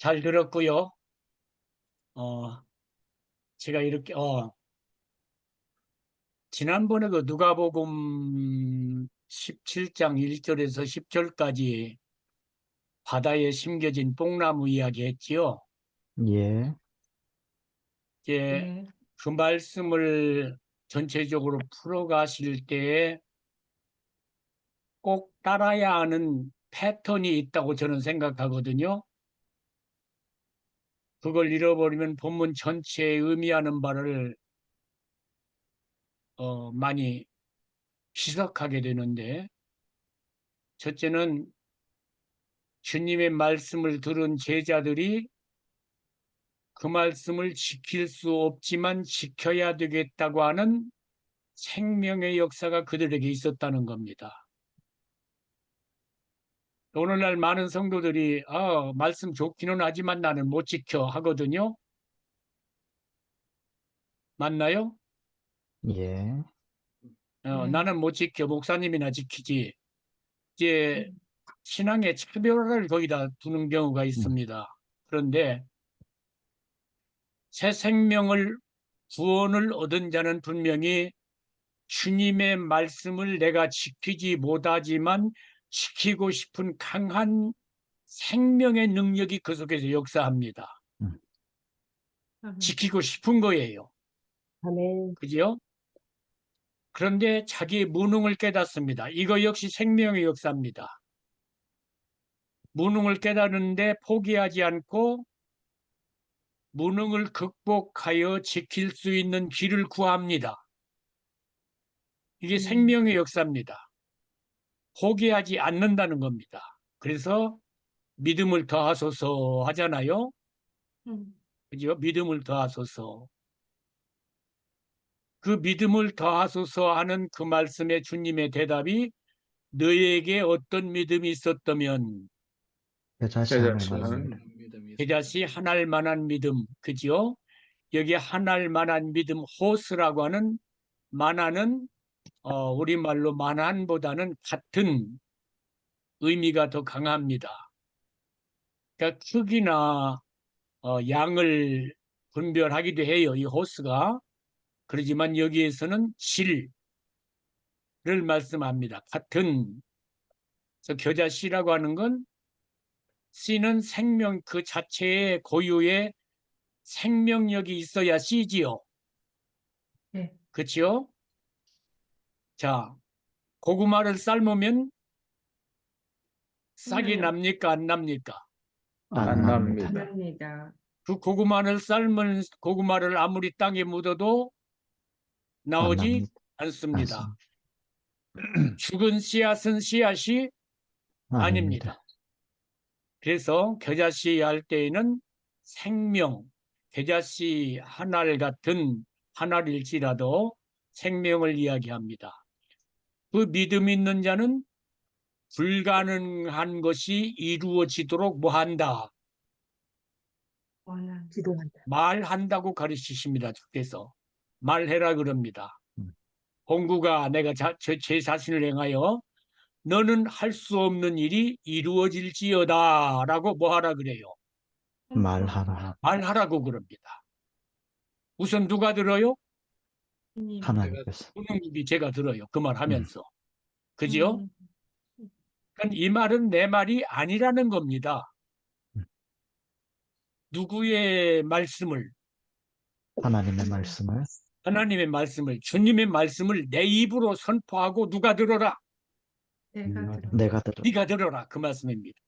잘 들었고요. 제가 이렇게, 지난번에 그 누가복음 17장 1절에서 10절까지 바다에 심겨진 뽕나무 이야기 했지요. 예, 이제 네. 그 말씀을 전체적으로 풀어가실 때에 꼭 따라야 하는 패턴이 있다고 저는 생각하거든요. 그걸 잃어버리면 본문 전체에 의미하는 바를 많이 희석하게 되는데, 첫째는 주님의 말씀을 들은 제자들이 그 말씀을 지킬 수 없지만 지켜야 되겠다고 하는 생명의 역사가 그들에게 있었다는 겁니다. 오늘날 많은 성도들이 말씀 좋기는 하지만 나는 못 지켜 하거든요. 맞나요? 예, 나는 못 지켜, 목사님이나 지키지. 이제 신앙의 차별화를 거기다 두는 경우가 있습니다. 그런데 새 생명을 구원을 얻은 자는 분명히 주님의 말씀을 내가 지키지 못하지만 지키고 싶은 강한 생명의 능력이 그 속에서 역사합니다. 음. 지키고 싶은 거예요. 아멘. 그죠? 그런데 자기의 무능을 깨닫습니다. 이거 역시 생명의 역사입니다. 무능을 깨달는데 포기하지 않고 무능을 극복하여 지킬 수 있는 길을 구합니다. 이게 생명의 역사입니다. 포기하지 않는다는 겁니다. 그래서 믿음을 더하소서 하잖아요. 그죠? 믿음을 더하소서. 그 믿음을 더하소서 하는 그 말씀에 주님의 대답이 너에게 어떤 믿음이 있었다면 여자시 하나님, 겨자씨 하나일 만한 믿음. 그죠? 여기 하나일 만한 믿음 호스라고 하는 만화는 우리말로 만한보다는 같은 의미가 더 강합니다. 그러니까 크기나 양을 분별하기도 해요. 이 호스가. 그렇지만 여기에서는 질을 말씀합니다. 같은. 그래서 겨자씨라고 하는 건 씨는 생명 그 자체의 고유의 생명력이 있어야 씨지요. 네. 그렇죠? 자, 고구마를 삶으면 싹이 납니까? 안 납니까? 안 납니다. 감사합니다. 그 고구마를 삶은 고구마를 아무리 땅에 묻어도 안 나오지 납니다. 않습니다. 죽은 씨앗은 씨앗이 아닙니다. 그래서 겨자씨 할 때에는 생명, 겨자씨 하나를 같은 하나일지라도 생명을 이야기합니다. 그 믿음 있는 자는 불가능한 것이 이루어지도록 뭐한다? 기도한다. 말한다고 가르치십니다. 주께서 말해라 그럽니다. 음. 공구가 내가 제 자신을 행하여 너는 할 수 없는 일이 이루어질지어다 라고 뭐하라 그래요? 말하라. 말하라고 그럽니다. 우선 누가 들어요? 하나님께서. 부모님이 제가 들어요. 그 말 하면서. 그죠? 음. 그러니까 이 말은 내 말이 아니라는 겁니다. 음. 누구의 말씀을? 하나님의 말씀을 하나님의 말씀을, 주님의 말씀을 내 입으로 선포하고 누가 들어라? 내가 들어. 네가 들어라. 그 말씀입니다.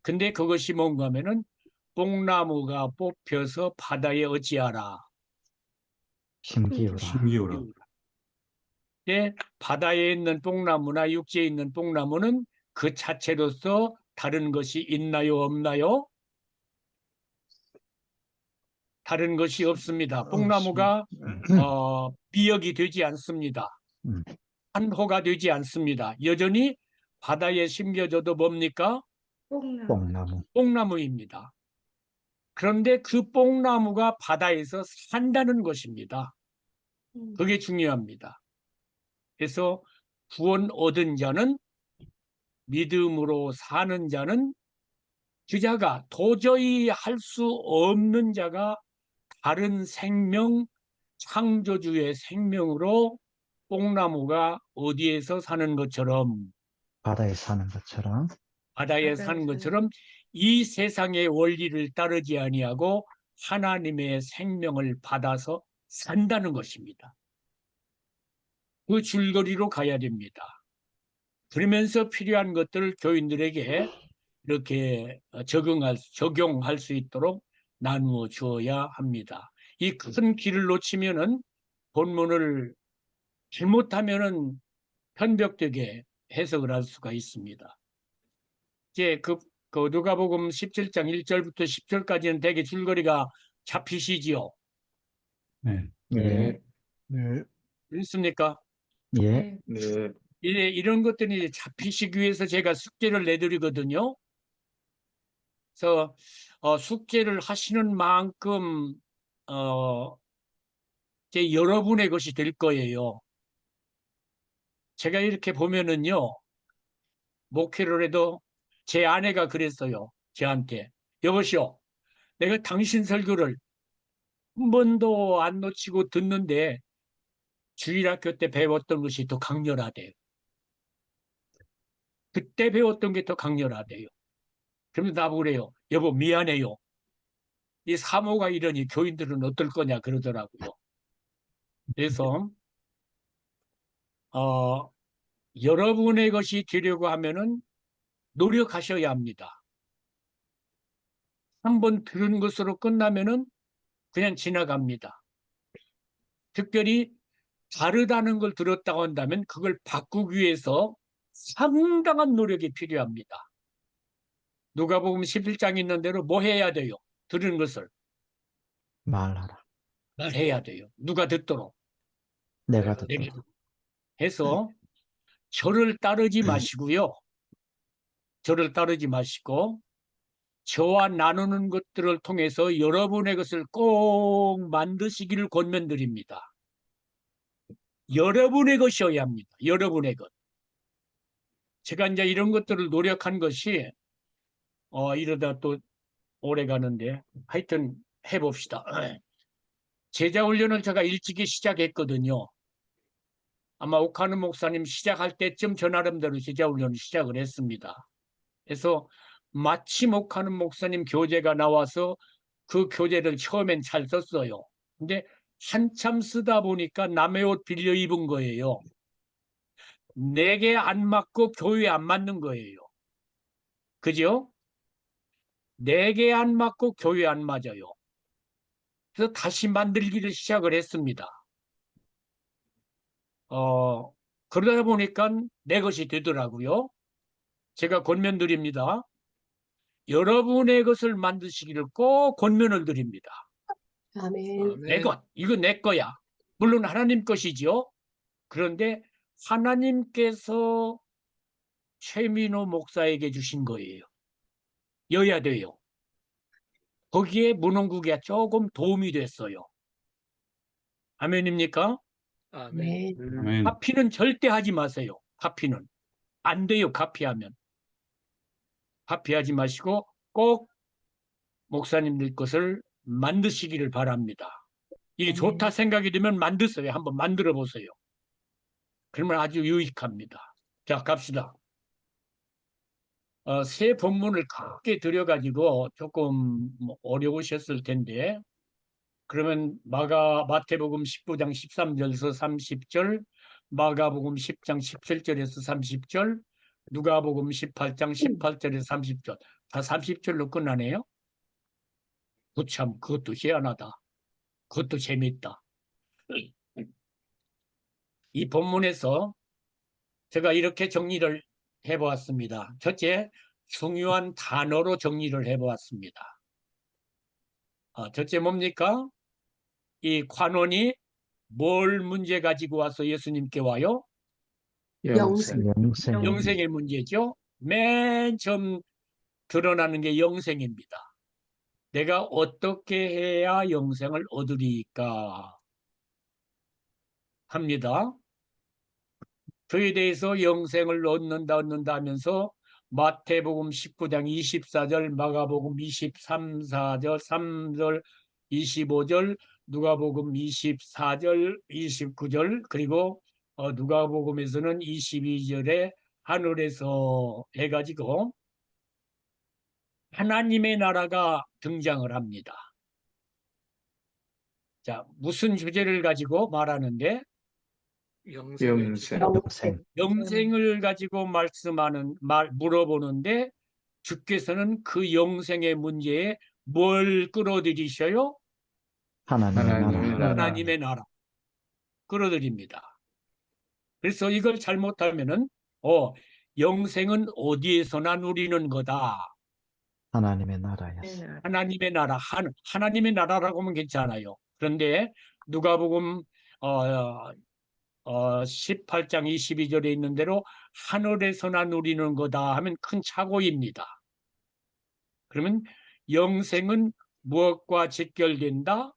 근데 그것이 뭔가 하면은 뽕나무가 뽑혀서 바다에 어찌하라? 힘기울라. 힘기울라. 예, 바다에 있는 뽕나무나 육지에 있는 뽕나무는 그 자체로서 다른 것이 있나요, 없나요? 다른 것이 없습니다. 뽕나무가 비역이 되지 않습니다. 음. 한호가 되지 않습니다. 여전히 바다에 심겨져도 뭡니까? 뽕나무. 뽕나무입니다. 그런데 그 뽕나무가 바다에서 산다는 것입니다. 그게 중요합니다. 그래서 구원 얻은 자는, 믿음으로 사는 자는 주자가 도저히 할 수 없는 자가 다른 생명, 창조주의 생명으로 뽕나무가 어디에서 사는 것처럼, 바다에 사는 것처럼 바다에 바다에 사는 사는 것처럼 이 세상의 원리를 따르지 아니하고 하나님의 생명을 받아서 산다는 것입니다. 그 줄거리로 가야 됩니다. 그러면서 필요한 것들을 교인들에게 이렇게 적용할 수 있도록 나누어 주어야 합니다. 이 큰 길을 놓치면은 본문을 잘못하면은 편벽되게 해석을 할 수가 있습니다. 이제 그 누가복음 17장 1절부터 10절까지는 대개 줄거리가 잡히시지요. 네. 예, 네. 그렇습니까? 예, 네. 네. 이런 것들이 잡히시기 위해서 제가 숙제를 내드리거든요. 그래서 숙제를 하시는 만큼 이제 여러분의 것이 될 거예요. 제가 이렇게 보면은요, 목회를 해도 제 아내가 그랬어요. 저한테. 여보시오, 내가 당신 설교를 한 번도 안 놓치고 듣는데 주일학교 때 배웠던 것이 더 강렬하대요. 그때 배웠던 게 더 강렬하대요. 그러면서 나보고 그래요. 여보, 미안해요. 이 사모가 이러니 교인들은 어떨 거냐 그러더라고요. 그래서 여러분의 것이 되려고 하면은 노력하셔야 합니다. 한번 들은 것으로 끝나면은 그냥 지나갑니다. 특별히 다르다는 걸 들었다고 한다면 그걸 바꾸기 위해서 상당한 노력이 필요합니다. 누가복음 11장 있는 대로 뭐 해야 돼요? 들은 것을 말하라. 말해야 돼요. 누가 듣도록? 내가 내가 듣도록. 해서 저를 따르지 마시고요. 저를 따르지 마시고 저와 나누는 것들을 통해서 여러분의 것을 꼭 만드시기를 권면드립니다. 여러분의 것이어야 합니다. 여러분의 것. 제가 이제 이런 것들을 노력한 것이 이러다 또 오래 가는데 하여튼 해봅시다. 제자훈련을 제가 일찍이 시작했거든요. 아마 옥하는 목사님 시작할 때쯤 저 나름대로 제자훈련을 시작을 했습니다. 그래서 마침 옥하는 목사님 교재가 나와서 그 교재를 처음엔 잘 썼어요. 근데 한참 쓰다 보니까 남의 옷 빌려 입은 거예요. 내게 안 맞고 교회에 안 맞는 거예요. 그죠? 내게 안 맞고 교회에 안 맞아요. 그래서 다시 만들기를 시작을 했습니다. 그러다 보니까 내 것이 되더라고요. 제가 권면드립니다. 여러분의 것을 만드시기를 꼭 권면을 드립니다. 아멘. 내 것, 이거 내 거야. 물론 하나님 것이죠. 그런데 하나님께서 최민호 목사에게 주신 거예요. 여야 돼요. 거기에 문홍국이 조금 도움이 됐어요. 아멘입니까? 아멘. 아멘. 카피는 절대 하지 마세요. 카피는. 안 돼요. 카피하면. 카피하지 마시고 꼭 목사님들 것을 만드시기를 바랍니다. 이게 좋다 생각이 되면 만드세요. 한번 만들어 보세요. 그러면 아주 유익합니다. 자, 갑시다. 새 본문을 크게 들여가지고 조금 어려우셨을 텐데, 그러면 마태복음 19장 13절에서 30절, 마가복음 10장 17절에서 30절, 누가복음 18장 18절에서 30절, 다 30절로 끝나네요. 참, 그것도 희한하다. 그것도 재밌다. 이 본문에서 제가 이렇게 정리를 해보았습니다. 첫째, 중요한 단어로 정리를 해보았습니다. 첫째 뭡니까? 이 관원이 뭘 문제 가지고 와서 예수님께 와요? 영생. 영생. 영생의 문제죠. 맨 처음 드러나는 게 영생입니다. 내가 어떻게 해야 영생을 얻으리까 합니다. 그에 대해서 영생을 얻는다 하면서 마태복음 19장 24절, 마가복음 23, 4절, 3절, 25절, 누가복음 24절, 29절, 그리고 누가복음에서는 22절에 하늘에서 해가지고 하나님의 나라가 등장을 합니다. 자, 무슨 주제를 가지고 말하는데? 영생. 영생. 영생을 가지고 물어보는데 주께서는 그 영생의 문제에 뭘 끌어들이셔요? 하나님의 하나님의 나라. 나라. 하나님의 나라. 끌어들입니다. 그래서 이걸 잘못하면은 영생은 어디에서나 누리는 거다. 하나님의 나라였어. 하나님의 나라, 하나님의 나라라고 하면 괜찮아요. 그런데 누가복음 18장 22절에 있는 대로 하늘에서나 누리는 거다 하면 큰 착오입니다. 그러면 영생은 무엇과 직결된다?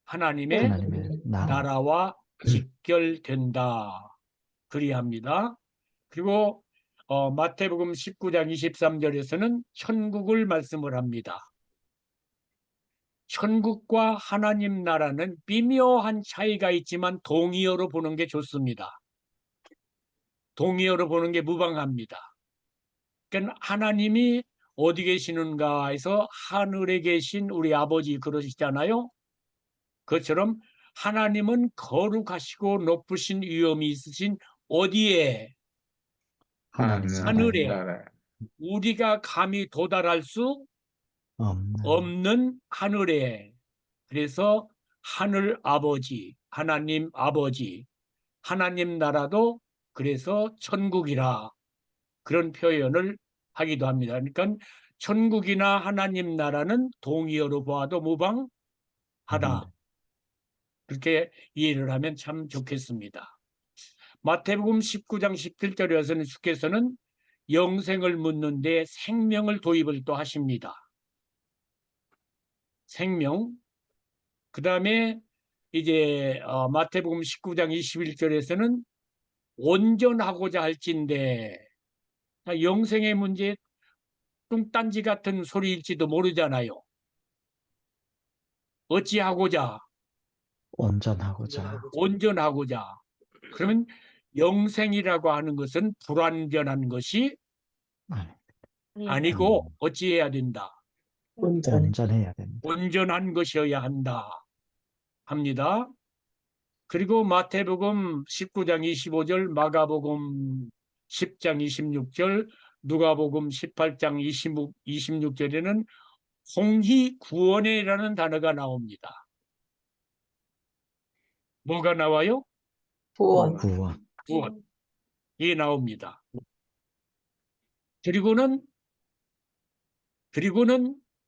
하나님의 하나님의 나라. 나라와 직결된다. 그리합니다. 그리고 마태복음 19장 23절에서는 천국을 말씀을 합니다. 천국과 하나님 나라는 미묘한 차이가 있지만 동의어로 보는 게 좋습니다. 동의어로 보는 게 무방합니다. 그러니까 하나님이 어디 계시는가 해서 하늘에 계신 우리 아버지 그러시잖아요. 그것처럼 하나님은 거룩하시고 높으신 위엄이 있으신 어디에? 하나님의 하늘에. 나라. 우리가 감히 도달할 수 없는 없는 하늘에. 그래서 하늘 아버지, 하나님 아버지, 하나님 나라도 그래서 천국이라 그런 표현을 하기도 합니다. 그러니까 천국이나 하나님 나라는 동의어로 보아도 무방하다. 그렇게 이해를 하면 참 좋겠습니다. 마태복음 19장 17절에 와서는 주께서는 영생을 묻는데 생명을 도입을 또 하십니다. 생명. 그 다음에 이제 마태복음 19장 21절에서는 온전하고자 할진대. 영생의 문제 뚱딴지 같은 소리일지도 모르잖아요. 어찌하고자? 온전하고자. 온전하고자. 그러면 영생이라고 하는 것은 불완전한 것이 아니고 어찌해야 된다? 온전해야 된다. 온전한 것이어야 한다 합니다. 그리고 마태복음 19장 25절, 마가복음 10장 26절, 누가복음 18장 26절에는 공희구원이라는 단어가 나옵니다. 뭐가 나와요? 구원. 구원. 구원. 이게 나옵니다. 그리고는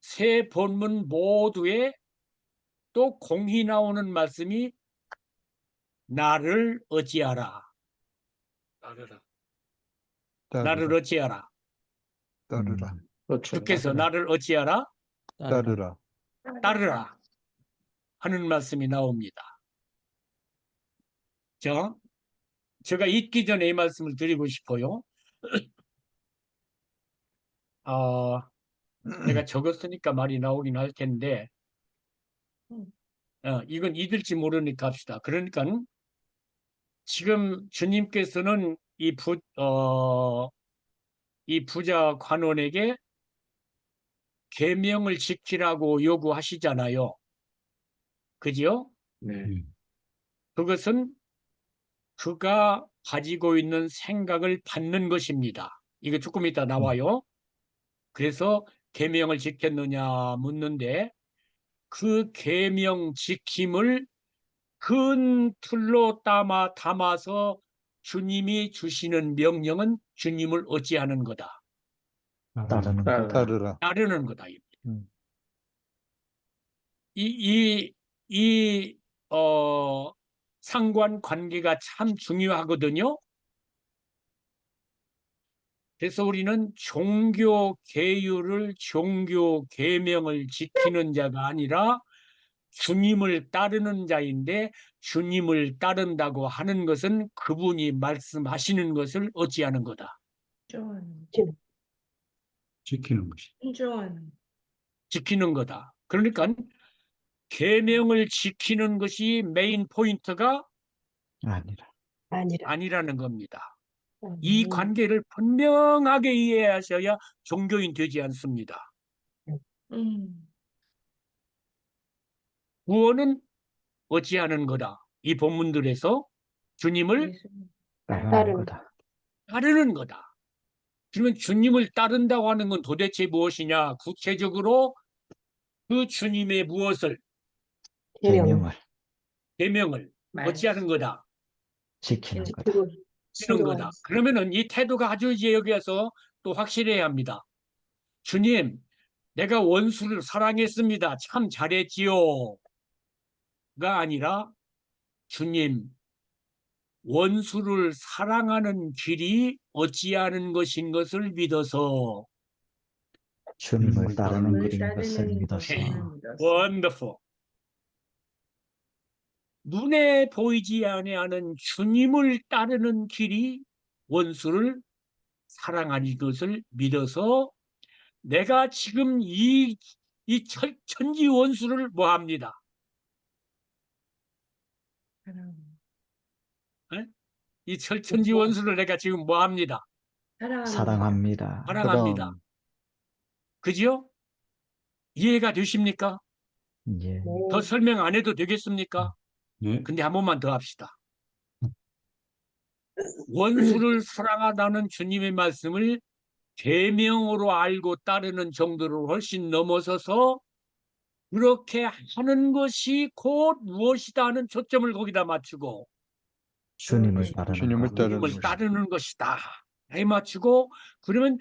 세 본문 모두에 또 공히 나오는 말씀이 나를 어찌하라. 나를 어찌하라. 따르라. 주께서 나를 어찌하라? 따르라. 따르라 하는 말씀이 나옵니다. 자, 제가 읽기 전에 이 말씀을 드리고 싶어요. 내가 적었으니까 말이 나오긴 할 텐데 이건 잊을지 모르니까 합시다. 그러니까 지금 주님께서는 이 부자 관원에게 계명을 지키라고 요구하시잖아요. 그죠? 네. 그것은 그가 가지고 있는 생각을 받는 것입니다. 이거 조금 이따 나와요. 그래서 계명을 지켰느냐 묻는데 그 계명 지킴을 큰 틀로 담아서 주님이 주시는 명령은 주님을 어찌하는 거다. 따르는 것. 따르라. 따르는 거다. 음. 이 상관 관계가 참 중요하거든요. 그래서 우리는 종교 계율을 종교 계명을 지키는 자가 아니라 주님을 따르는 자인데 주님을 따른다고 하는 것은 그분이 말씀하시는 것을 어찌하는 거다. 지키는 것이. 신중한. 지키는 거다. 그러니까 계명을 지키는 것이 메인 포인트가 아니라. 아니라. 아니라는 겁니다. 이 관계를 분명하게 이해하셔야 종교인 되지 않습니다. 구원은 어찌하는 거다. 이 본문들에서 주님을 따르는 거다. 따르는 거다. 그러면 주님을 따른다고 하는 건 도대체 무엇이냐? 구체적으로 그 주님의 무엇을? 계명을 계명을 어찌하는 거다. 지키는 거다. 지키는 거다. 그러면은 이 태도가 아주 이제 여기에서 또 확실해야 합니다. 주님, 내가 원수를 사랑했습니다. 참 잘했지요. 가 아니라 주님, 원수를 사랑하는 길이 어찌하는 것인 것을 믿어서. 주님을 따르는 주님을 길인 것을 따르는 믿어서. 것을 믿어서. Wonderful. 눈에 보이지 아니하는 주님을 따르는 길이 원수를 사랑하는 것을 믿어서 내가 지금 이 천지 원수를 뭐 합니다? 사랑. 이 천지 원수를 내가 지금 뭐 합니다? 사랑합니다. 사랑합니다. 그죠? 이해가 되십니까? 예. 더 설명 안 해도 되겠습니까? 네. 근데 한 번만 더 합시다. 원수를 사랑하다는 주님의 말씀을 계명으로 알고 따르는 정도로 훨씬 넘어서서 그렇게 하는 것이 곧 무엇이다 하는 초점을 거기다 맞추고 주님을 따르는 주님을 것. 따르는 주님을 따르는 것이다. 해 맞추고 그러면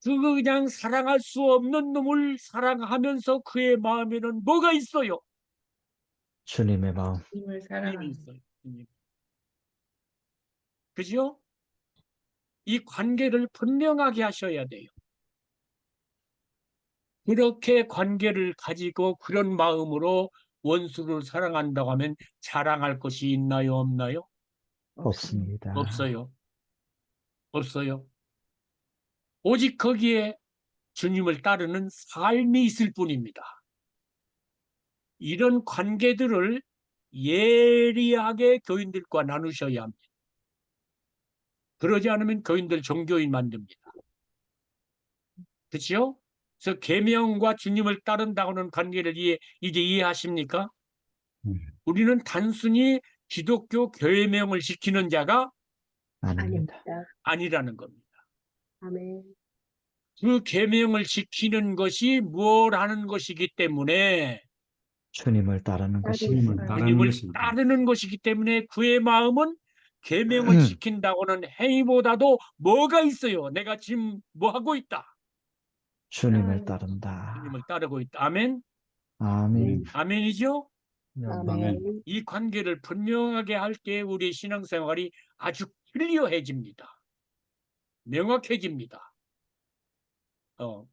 그냥 사랑할 수 없는 놈을 사랑하면서 그의 마음에는 뭐가 있어요? 주님의 마음. 주님을 주님이 사랑하는. 있어요. 주님. 그죠? 이 관계를 분명하게 하셔야 돼요. 그렇게 관계를 가지고 그런 마음으로 원수를 사랑한다고 하면 자랑할 것이 있나요? 없나요? 없습니다. 없어요. 없어요. 오직 거기에 주님을 따르는 삶이 있을 뿐입니다. 이런 관계들을 예리하게 교인들과 나누셔야 합니다. 그러지 않으면 교인들 종교인 만듭니다. 그렇죠? 그래서 계명과 주님을 따른다고는 관계를 이제 이해하십니까? 우리는 단순히 기독교 계명을 지키는 자가 아닙니다. 아니라는 겁니다. 아멘. 그 계명을 지키는 것이 뭘 하는 것이기 때문에 주님을 따르는 것이. 주님을 따르는 주님을 것입니다. 따르는 것이기 때문에 그의 마음은 계명을 지킨다고는 행위보다도 뭐가 있어요? 내가 지금 뭐 하고 있다? 주님을 따른다. 주님을 따르고 있다. 아멘? 아멘. 아멘이죠? 아멘. 이 관계를 분명하게 할 때 우리 신앙생활이 아주 클리어해집니다. 명확해집니다.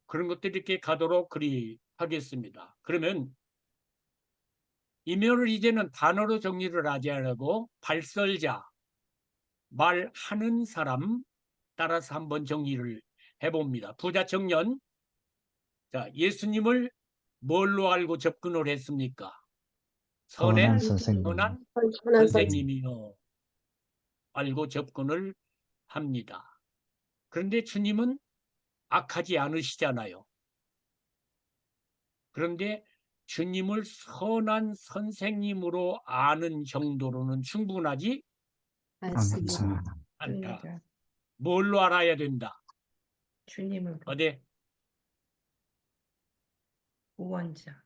그런 것들이 이렇게 가도록 그리 하겠습니다. 그러면 이면을 이제는 단어로 정리를 하지 않고 발설자, 말하는 사람 따라서 한번 정리를 해봅니다. 부자청년, 자, 예수님을 뭘로 알고 접근을 했습니까? 선한 선생님. 선한 선한 선생님이요. 알고 접근을 합니다. 그런데 주님은 악하지 않으시잖아요. 그런데 주님을 선한 선생님으로 아는 정도로는 충분하지 않습니다. 않다. 뭘로 알아야 된다? 주님을 어디? 구원자.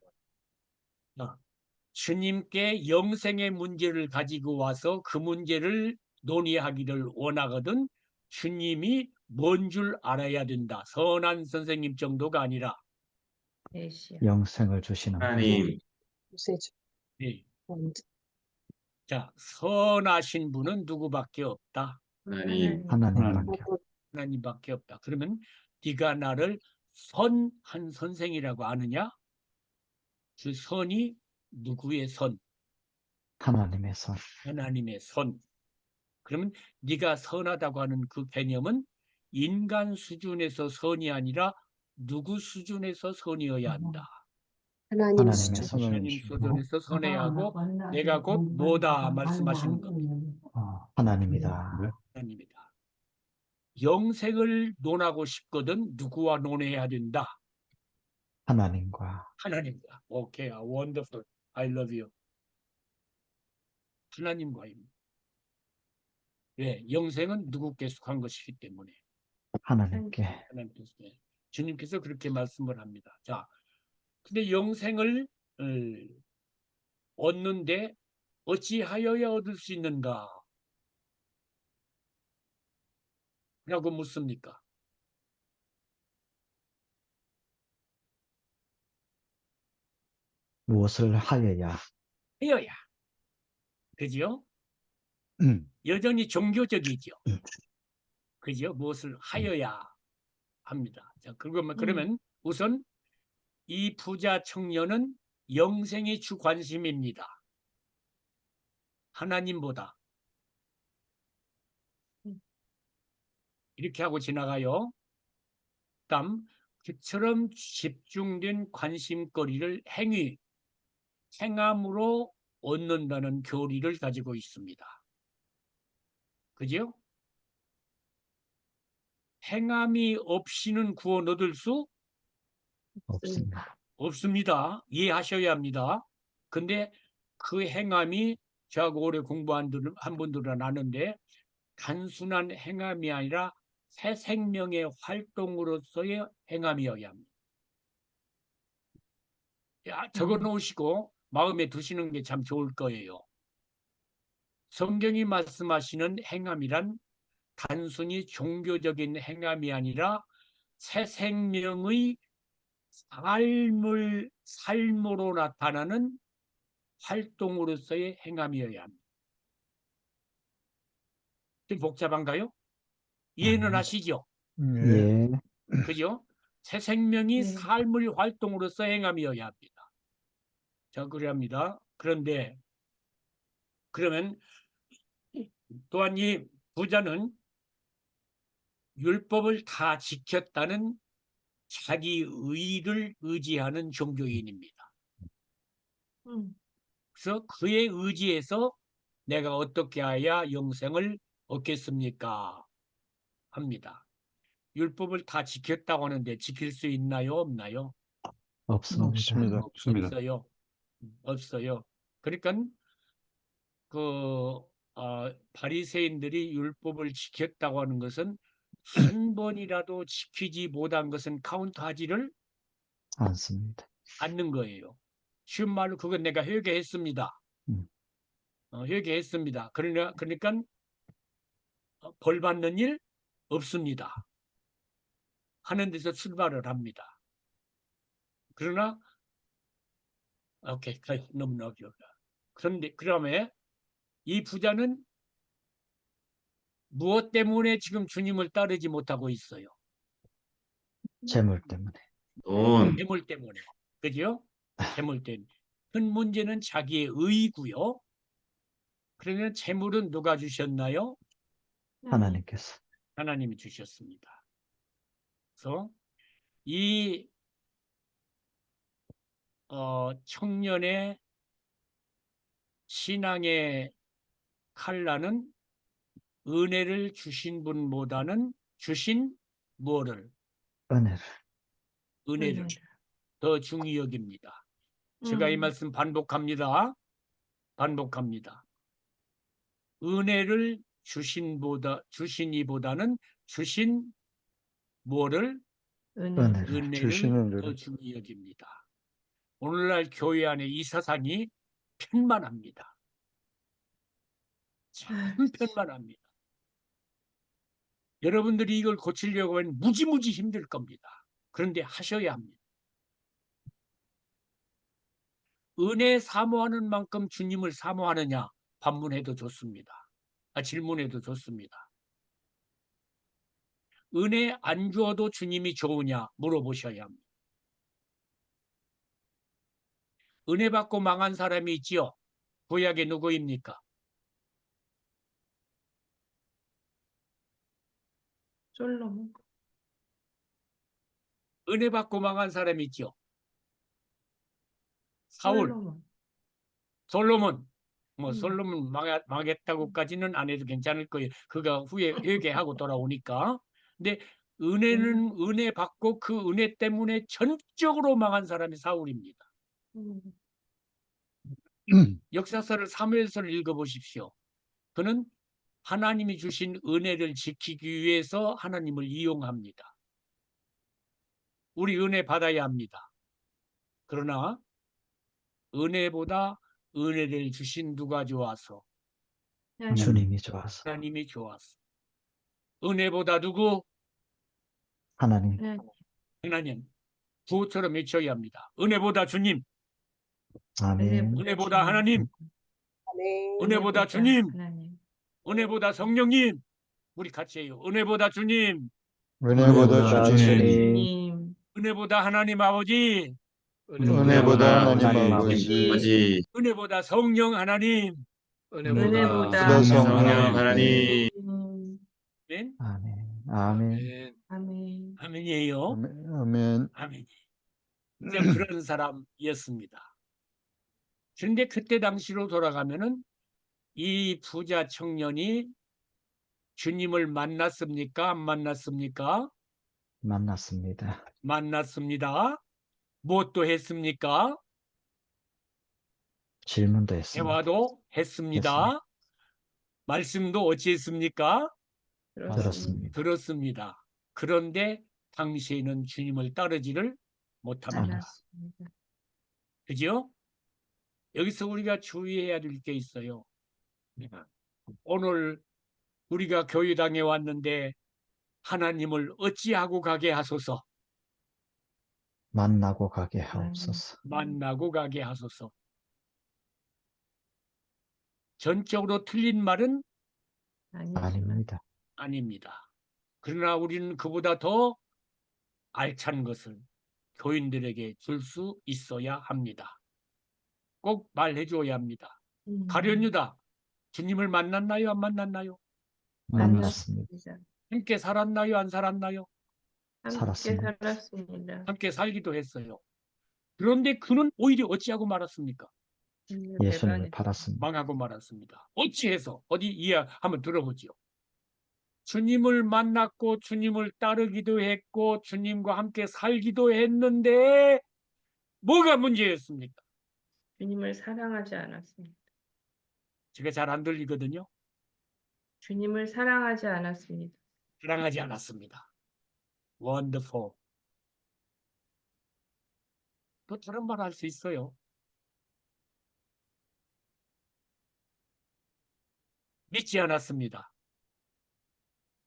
주님께 영생의 문제를 가지고 와서 그 문제를 논의하기를 원하거든 주님이 뭔 줄 알아야 된다. 선한 선생님 정도가 아니라. 메시아. 영생을 주시는 하나님, 네. 자, 선하신 분은 누구밖에 없다. 하나님, 하나님밖에. 하나님밖에 없다. 그러면 네가 나를 선한 선생이라고 아느냐? 그 선이 누구의 선? 하나님의 선. 하나님의 선. 그러면 네가 선하다고 하는 그 개념은 인간 수준에서 선이 아니라 누구 수준에서 선이어야 한다. 하나님 하나님의 수준. 수준. 하나님 수준에서 선해야 하고 내가 곧 뭐다 말씀하시는 겁니다. 하나님이다. 네. 하나님이다. 영생을 논하고 싶거든 누구와 논해야 된다. 하나님과. 하나님과. 오케이, wonderful. I love you. 하나님과입니다. 왜? 영생은 누구께 속한 것이기 때문에. 하나님께. 하나님께서, 주님께서 그렇게 말씀을 합니다. 자, 근데 영생을 얻는데 어찌하여야 얻을 수 있는가? 라고 묻습니까? 무엇을 하여야. 하여야. 그죠? 음. 여전히 종교적이죠. 음. 그죠? 무엇을 하여야 합니다. 자, 그러면 우선 이 부자 청년은 영생이 주 관심입니다. 하나님보다. 이렇게 하고 지나가요. 다음, 그처럼 집중된 관심거리를 행함으로 얻는다는 교리를 가지고 있습니다. 그죠? 행함이 없이는 구원 얻을 수 없습니다. 없습니다. 이해하셔야 합니다. 근데 그 행함이 저하고 오래 공부한 분들은 아는데 단순한 행함이 아니라 새 생명의 활동으로서의 행함이어야 합니다. 적어 놓으시고 마음에 두시는 게 참 좋을 거예요. 성경이 말씀하시는 행함이란 단순히 종교적인 행함이 아니라 새 생명의 삶으로 나타나는 활동으로서의 행함이어야 합니다. 좀 복잡한가요? 이해는 하시죠? 예. 예. 그죠? 새 생명이 네. 삶의 활동으로서 행함이어야 합니다. 자, 그래야 합니다. 그런데 그러면 또한 이 부자는 율법을 다 지켰다는 자기 의를 의지하는 종교인입니다. 그래서 그의 의지에서 내가 어떻게 해야 영생을 얻겠습니까? 합니다. 율법을 다 지켰다고 하는데 지킬 수 있나요? 없나요? 없습니다. 없습니다. 없습니다. 없어요. 없어요. 그러니까 바리새인들이 율법을 지켰다고 하는 것은 한 번이라도 지키지 못한 것은 카운트하지를 않습니다. 않는 거예요. 쉬운 말로 그건 내가 회개했습니다. 음. 회개했습니다. 그러니까 벌 받는 일 없습니다. 하는 데서 출발을 합니다. 그러나 오케이, 너무 어려워요. 그런데 그다음에 이 부자는 무엇 때문에 지금 주님을 따르지 못하고 있어요? 재물 때문에. 재물 때문에. 그죠? 재물 때문에. 큰 문제는 자기의 의고요. 그러면 재물은 누가 주셨나요? 하나님께서. 하나님이 주셨습니다. 그래서 이 청년의 신앙의 칼라는 은혜를 주신 분보다는 주신 뭐를? 은혜를. 은혜를 더 중히 여깁니다. 제가 이 말씀 반복합니다. 은혜를 주신이보다는 주신 뭐를? 은혜를. 은혜를 주시는 더 일을. 중히 여깁니다. 오늘날 교회 안에 이 사상이 편만합니다. 참 편만합니다. 여러분들이 이걸 고치려고 하면 무지무지 힘들 겁니다. 그런데 하셔야 합니다. 은혜 사모하는 만큼 주님을 사모하느냐? 반문해도 좋습니다. 질문해도 좋습니다. 은혜 안 주어도 주님이 좋으냐? 물어보셔야 합니다. 은혜 받고 망한 사람이 있지요? 구약에 누구입니까? 솔로몬. 은혜 받고 망한 사람이 있죠. 사울, 솔로몬. 솔로몬. 뭐 음. 솔로몬 망했다고까지는 안 해도 괜찮을 거예요. 그가 후에 회개하고 돌아오니까. 근데 은혜는 은혜 받고 그 은혜 때문에 전적으로 망한 사람이 사울입니다. 음. 역사서를 사무엘서를 읽어보십시오. 그는 하나님이 주신 은혜를 지키기 위해서 하나님을 이용합니다. 우리 은혜 받아야 합니다. 그러나 은혜보다 은혜를 주신 누가 좋아서? 주님이 좋아서. 하나님이 좋아서. 은혜보다 누구? 하나님. 네. 하나님. 구호처럼 외쳐야 합니다. 은혜보다 주님, 아멘. 은혜보다 하나님, 은혜보다 주님, 하나님. 은혜보다 성령님. 우리 같이 해요. 은혜보다 주님, 은혜보다 주님, 주님. 은혜보다 하나님 아버지, 은혜보다 하나님 하나님 아버지, 은혜보다 성령 하나님. 은혜보다 성령 하나님. 아멘. 아멘. 아멘. 아멘. 아멘이에요. 아멘. 아멘. 이제 그런 사람이었습니다. 그런데 그때 당시로 돌아가면은 이 부자 청년이 주님을 만났습니까? 안 만났습니까? 만났습니다. 만났습니다. 무엇도 했습니까? 질문도 했습니다. 대화도 했습니다. 말씀도 어찌했습니까? 들었습니다. 들었습니다. 그런데 당시에는 주님을 따르지를 못합니다. 알았습니다. 그죠? 여기서 우리가 주의해야 될 게 있어요. 오늘 우리가 교회당에 왔는데 하나님을 어찌하고 가게 하소서. 만나고 가게 하옵소서. 만나고 가게 하소서. 전적으로 틀린 말은 아닙니다. 아닙니다. 그러나 우리는 그보다 더 알찬 것을 교인들에게 줄 수 있어야 합니다. 꼭 말해줘야 합니다. 가룟유다, 주님을 만났나요? 안 만났나요? 만났습니다. 함께 살았나요? 안 살았나요? 함께 살았습니다. 살았습니다. 함께 살기도 했어요. 그런데 그는 오히려 어찌하고 말았습니까? 예수님을 팔았습니다. 망하고 말았습니다. 어찌해서? 어디 이해 한번 들어보지요. 주님을 만났고 주님을 따르기도 했고 주님과 함께 살기도 했는데 뭐가 문제였습니까? 주님을 사랑하지 않았습니다. 제가 잘 안 들리거든요. 주님을 사랑하지 않았습니다. 사랑하지 않았습니다. Wonderful. 또 다른 말 할 수 있어요. 믿지 않았습니다.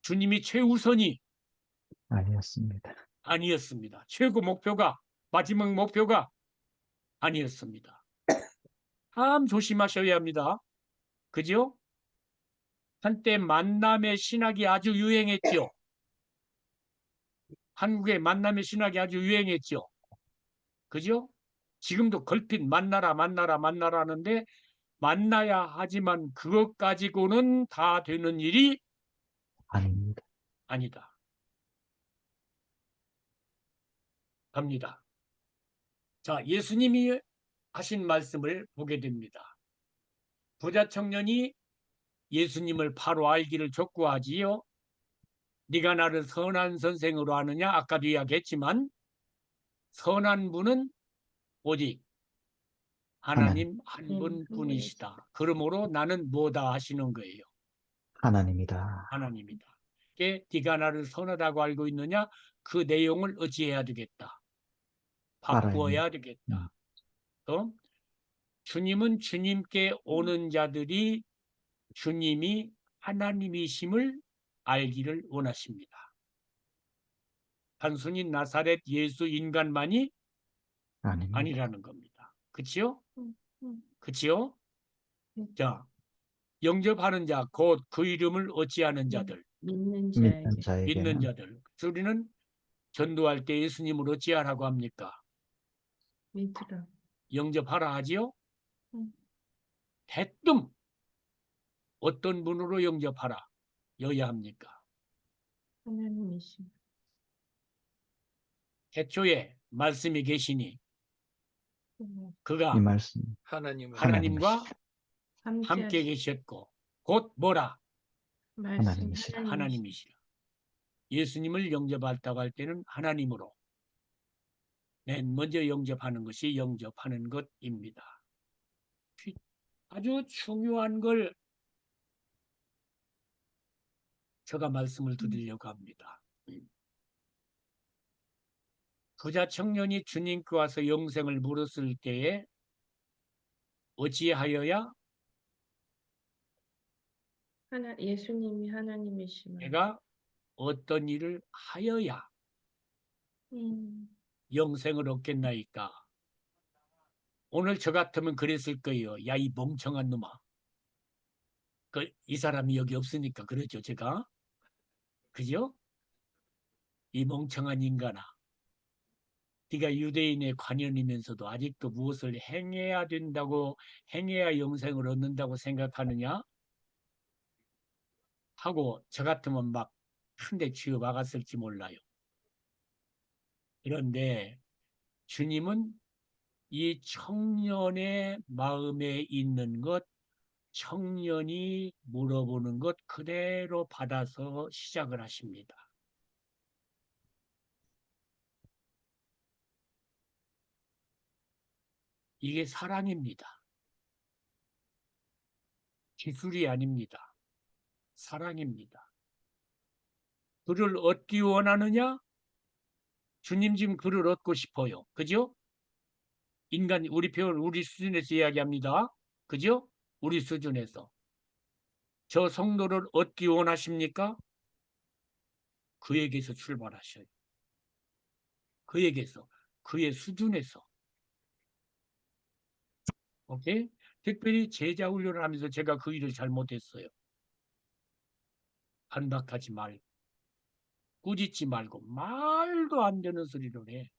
주님이 최우선이 아니었습니다. 아니었습니다. 최고 목표가, 마지막 목표가 아니었습니다. 참 조심하셔야 합니다. 그죠? 한때 만남의 신학이 아주 유행했죠. 한국의 만남의 신학이 아주 유행했죠. 그죠? 지금도 걸핏 만나라 만나라 만나라 하는데 만나야 하지만 그것 가지고는 다 되는 일이 아닙니다. 아니다. 갑니다. 자, 예수님이 하신 말씀을 보게 됩니다. 부자 청년이 예수님을 바로 알기를 촉구하지요. 네가 나를 선한 선생으로 아느냐? 아까도 이야기했지만 선한 분은 오직 하나님 한 분뿐이시다. 그러므로 나는 뭐다 하시는 거예요. 하나님이다. 하나님이다. 이게 네가 나를 선하다고 알고 있느냐? 그 내용을 어찌해야 되겠다. 바꾸어야 되겠다. 또 주님은 주님께 오는 자들이 주님이 하나님이심을 알기를 원하십니다. 단순히 나사렛 예수 인간만이 아닙니다. 아니라는 겁니다. 그치요? 음. 그치요? 자, 영접하는 자, 곧 그 이름을 어찌하는 자들, 믿는 믿는 자에게. 자에게는 믿는 자들. 우리는 전도할 때 예수님을 어찌하라고 합니까? 믿으라. 영접하라 하지요? 음. 대뜸 어떤 분으로 영접하라 여야 합니까? 하나님이심. 태초에 말씀이 계시니 음, 이 그가 말씀 하나님과 함께 함께 계셨고 곧 뭐라? 말씀 하나님이시라. 하나님이시라. 예수님을 영접한다고 할 때는 하나님으로 맨 먼저 영접하는 것이 영접하는 것입니다. 아주 중요한 걸 제가 말씀을 드리려고 합니다. 부자 청년이 주님께 와서 영생을 물었을 때에 어찌하여야 예수님이 하나님이시면 내가 어떤 일을 하여야 음, 영생을 얻겠나이까? 오늘 저 같으면 그랬을 거예요. 야, 이 멍청한 놈아. 이 사람이 여기 없으니까 그러죠, 제가. 그죠? 이 멍청한 인간아. 네가 유대인의 관원이면서도 아직도 무엇을 행해야 된다고, 행해야 영생을 얻는다고 생각하느냐? 하고 저 같으면 막 한 대 쥐어 막았을지 몰라요. 그런데 주님은 이 청년의 마음에 있는 것, 청년이 물어보는 것 그대로 받아서 시작을 하십니다. 이게 사랑입니다. 기술이 아닙니다. 사랑입니다. 그를 얻기 원하느냐? 주님 지금 그를 얻고 싶어요. 그죠? 인간, 우리 수준에서 이야기합니다. 그죠? 우리 수준에서. 저 성도를 얻기 원하십니까? 그에게서 출발하셔요. 그에게서, 그의 수준에서. 오케이? 특별히 제자 훈련을 하면서 제가 그 일을 잘못했어요. 반박하지 말고, 꾸짖지 말고, 말도 안 되는 소리를 해.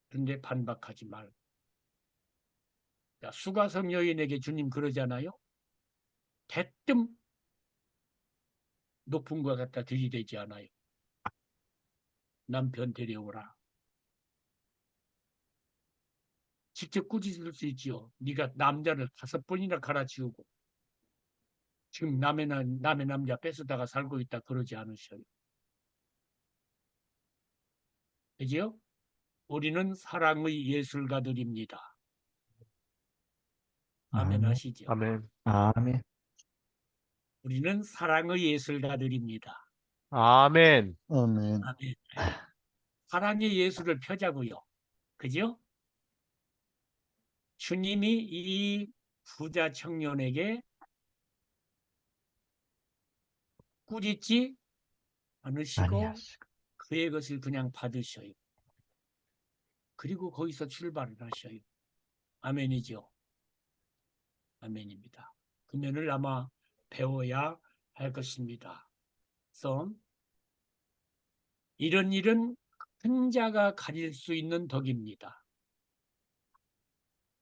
근데 반박하지 말고. 자, 수가성 여인에게 주님 그러잖아요. 대뜸 높은 것 갖다 들이대지 않아요. 남편 데려오라. 직접 꾸짖을 수 있지요. 네가 남자를 5번이나 갈아치우고 지금 남의 남자 뺏어다가 살고 있다 그러지 않으셔요. 그죠? 우리는 사랑의 예술가들입니다. 아멘 아멘. 하시죠? 아멘. 아멘. 우리는 사랑의 예술가들입니다. 아멘. 아멘. 아멘. 사랑의 예술을 펴자고요. 그죠? 주님이 이 부자 청년에게 꾸짖지 않으시고 아니하시고. 그의 것을 그냥 받으셔요. 그리고 거기서 출발을 하셔요. 아멘이죠. 아멘입니다. 그 면을 아마 배워야 할 것입니다. 그래서 이런 일은 큰 자가 가질 수 있는 덕입니다.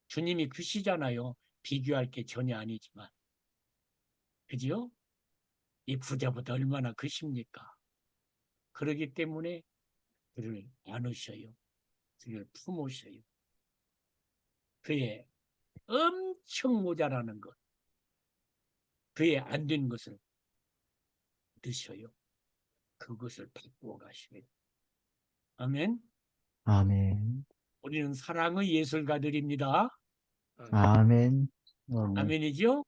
주님이 크시잖아요. 비교할 게 전혀 아니지만. 그죠? 이 부자보다 얼마나 크십니까? 그러기 때문에 그를 안으셔요. 그를 품으셔요. 그의 엄청 모자라는 것, 그의 안 된 것을 드셔요. 그것을 바꾸어 가시요. 아멘. 아멘. 우리는 사랑의 예술가들입니다. 아멘. 아멘. 아멘이죠?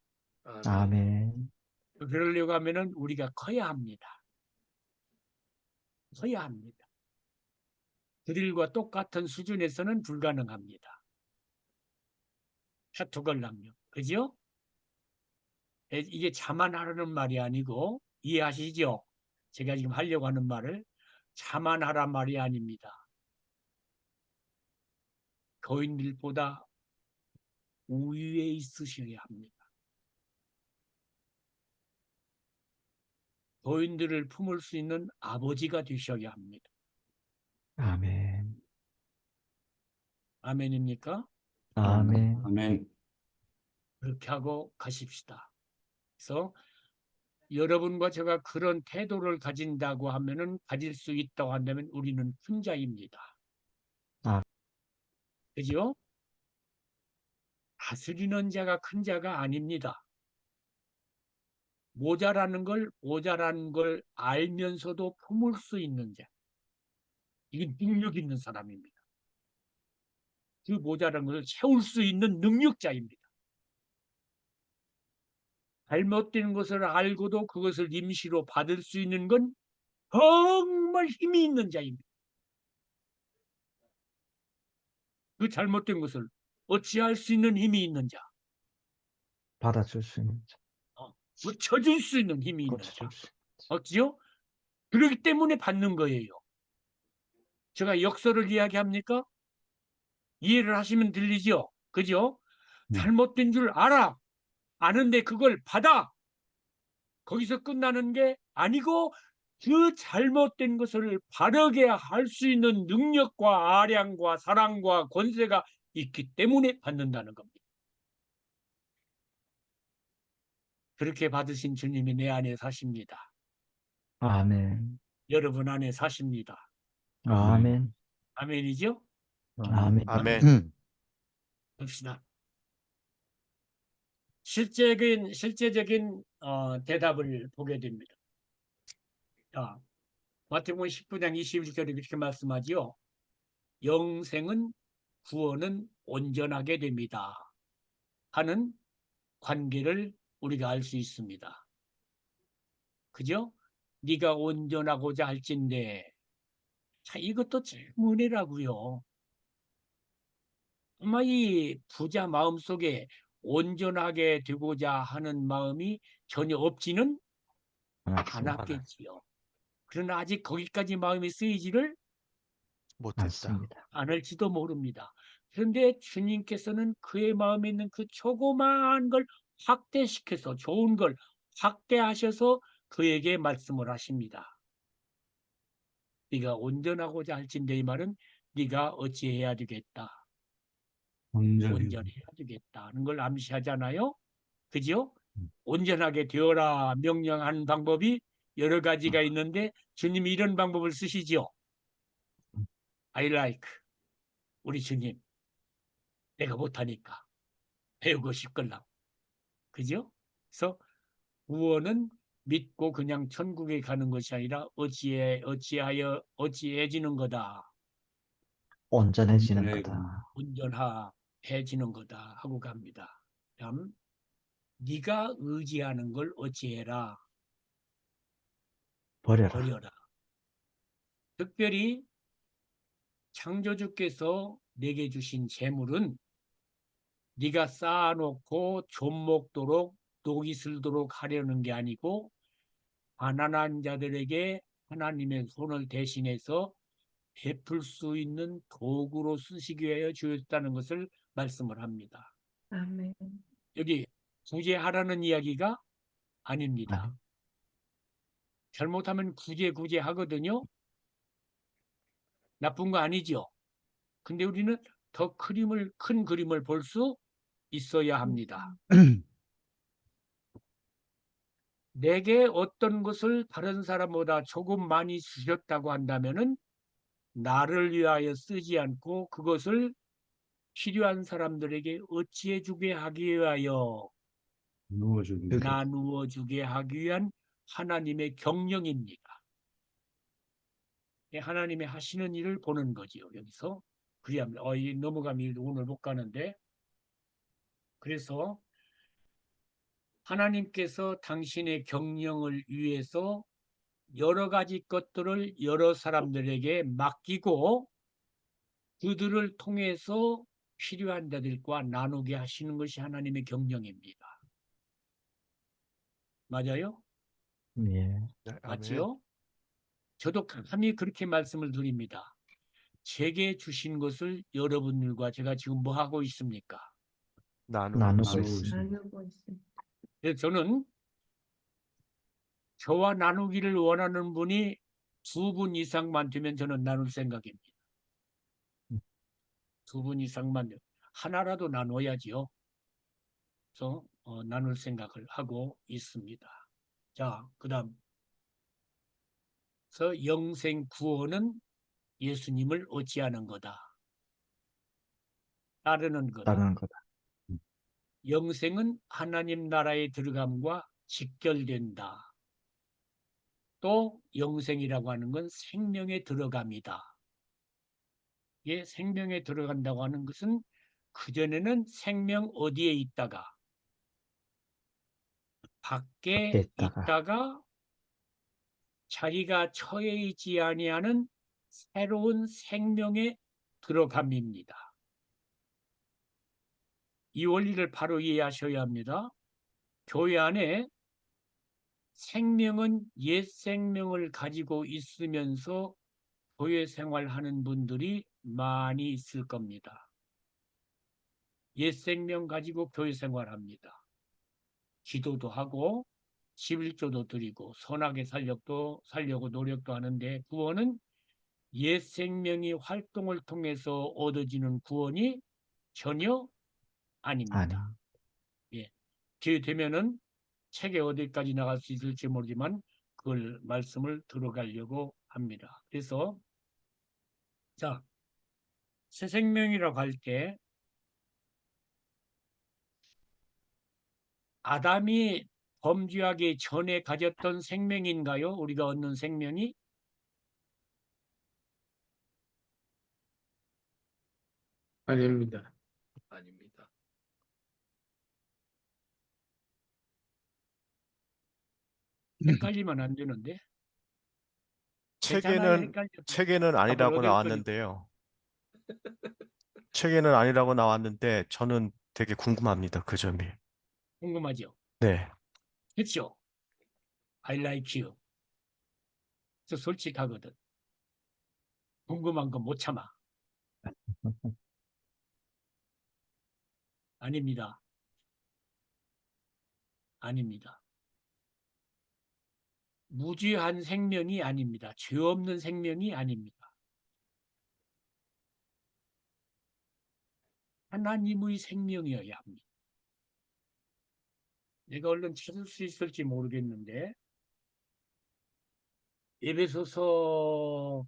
아멘. 그러려고 하면은 우리가 커야 합니다. 커야 합니다. 그들과 똑같은 수준에서는 불가능합니다. 사투걸랑요. 그죠? 이게 자만하라는 말이 아니고 이해하시죠? 제가 지금 하려고 하는 말을 자만하라 말이 아닙니다. 거인들보다 우위에 있으셔야 합니다. 거인들을 품을 수 있는 아버지가 되셔야 합니다. 아멘. 아멘입니까? 아멘. 아멘. 그렇게 하고 가십시다. 그래서 여러분과 제가 그런 태도를 가진다고 하면은, 가질 수 있다고 한다면 우리는 큰 자입니다. 아. 그죠? 다스리는 자가 큰 자가 아닙니다. 모자라는 걸 알면서도 품을 수 있는 자. 이건 능력 있는 사람입니다. 그 모자란 것을 채울 수 있는 능력자입니다. 잘못된 것을 알고도 그것을 임시로 받을 수 있는 건 정말 힘이 있는 자입니다. 그 잘못된 것을 어찌할 수 있는 힘이 있는 자, 받아줄 수 있는 자, 고쳐줄 수 있는 힘이 있는 자. 고쳐줄 수 있는 자. 그죠? 그렇기 때문에 받는 거예요. 제가 역설을 이야기합니까? 이해를 하시면 들리죠? 그죠? 네. 잘못된 줄 알아. 아는데 그걸 받아. 거기서 끝나는 게 아니고, 그 잘못된 것을 바르게 할 수 있는 능력과 아량과 사랑과 권세가 있기 때문에 받는다는 겁니다. 그렇게 받으신 주님이 내 안에 사십니다. 아멘. 여러분 안에 사십니다. 아멘. 아멘이죠? 아멘. 아멘. 봅시다. 실제적인 대답을 보게 됩니다. 자, 마태복음 19장 21절에 이렇게 말씀하지요. 영생은, 구원은 온전하게 됩니다 하는 관계를 우리가 알 수 있습니다. 그죠? 네가 온전하고자 할진대. 자, 이것도 참 은혜라고요. 아마 이 부자 마음속에 온전하게 되고자 하는 마음이 전혀 없지는 않았겠지요. 그러나 아직 거기까지 마음이 쓰이지를 맞습니다. 않을지도 모릅니다. 그런데 주님께서는 그의 마음에 있는 그 조그마한 걸 확대시켜서, 좋은 걸 확대하셔서 그에게 말씀을 하십니다. 네가 온전하고자 할진대, 이 말은 네가 어찌해야 되겠다. 온전해야 되겠다는 걸 암시하잖아요. 그죠? 온전하게 되어라 명령하는 방법이 여러 가지가 있는데 주님이 이런 방법을 쓰시죠. I like. 우리 주님, 내가 못하니까 배우고 싶걸랑. 그죠? 그래서 구원은 믿고 그냥 천국에 가는 것이 아니라 어찌해지는 거다. 온전해지는 거다. 온전해지는 거다 하고 갑니다. 다음, 네가 의지하는 걸 어찌해라. 버려라. 버려라. 특별히 창조주께서 내게 주신 재물은 네가 쌓아놓고 좀 먹도록 녹이 슬도록 하려는 게 아니고, 가난한 자들에게 하나님의 손을 대신해서 베풀 수 있는 도구로 쓰시기 위하여 주었다는 것을 말씀을 합니다. 아멘. 여기 구제하라는 이야기가 아닙니다. 잘못하면 구제 하거든요. 나쁜 거 아니죠. 근데 우리는 더 큰 그림을 볼 수 있어야 합니다. 내게 어떤 것을 다른 사람보다 조금 많이 주셨다고 한다면은 나를 위하여 쓰지 않고 그것을 필요한 사람들에게 어찌해 주게 하기 위하여, 나누어 주게 하기 위한 하나님의 경영입니다. 하나님의 하시는 일을 보는 거지요. 여기서 그리합니다. 이 넘어가면 오늘 못 가는데, 그래서 하나님께서 당신의 경영을 위해서 여러 가지 것들을 여러 사람들에게 맡기고 그들을 통해서 필요한 자들과 나누게 하시는 것이 하나님의 경영입니다. 맞아요? 예. 맞지요? 저도 감히 그렇게 말씀을 드립니다. 제게 주신 것을 여러분들과 제가 지금 뭐 하고 있습니까? 나누고 있습니다. 나누고 있습니다. 그래서 저는 저와 나누기를 원하는 분이 2분 이상만 되면 저는 나눌 생각입니다. 2분 이상만 되면 하나라도 나눠야지요. 그래서 나눌 생각을 하고 있습니다. 자, 그다음 그래서 영생 구원은 예수님을 어찌하는 거다. 따르는 거다. 따르는 거다. 영생은 하나님 나라에 들어감과 직결된다. 또 영생이라고 하는 건 생명에 들어감이다. 예, 생명에 들어간다고 하는 것은 그전에는 생명 어디에 있다가 밖에 밖에 있다가 있다가 자기가 처해 있지 아니하는 새로운 생명에 들어감입니다. 이 원리를 바로 이해하셔야 합니다. 교회 안에 생명은 옛 생명을 가지고 있으면서 교회 생활하는 분들이 많이 있을 겁니다. 옛 생명 가지고 교회 생활합니다. 기도도 하고 11조도 드리고 선하게 살려고 노력도 하는데 구원은 옛 생명이 활동을 통해서 얻어지는 구원이 전혀 아니. 아닙니다. 예. 기회 되면은 책에 어디까지 나갈 수 있을지 모르지만 그걸 말씀을 들어가려고 합니다. 그래서 자, 새 생명이라고 할 때 아담이 범죄하기 전에 가졌던 생명인가요? 우리가 얻는 생명이? 아닙니다. 아닙니다. 헷갈리면 안 되는데. 괜찮아요, 헷갈려. 책에는 답을 아니라고 얻을 나왔는데요. 책에는 아니라고 나왔는데 저는 되게 궁금합니다. 그 점이. 궁금하죠? 네. 그렇죠? I like you. 저 솔직하거든. 궁금한 거 못 참아. 아닙니다. 아닙니다. 무죄한 생명이 아닙니다. 죄 없는 생명이 아닙니다. 하나님의 생명이어야 합니다. 내가 얼른 찾을 수 있을지 모르겠는데 에베소서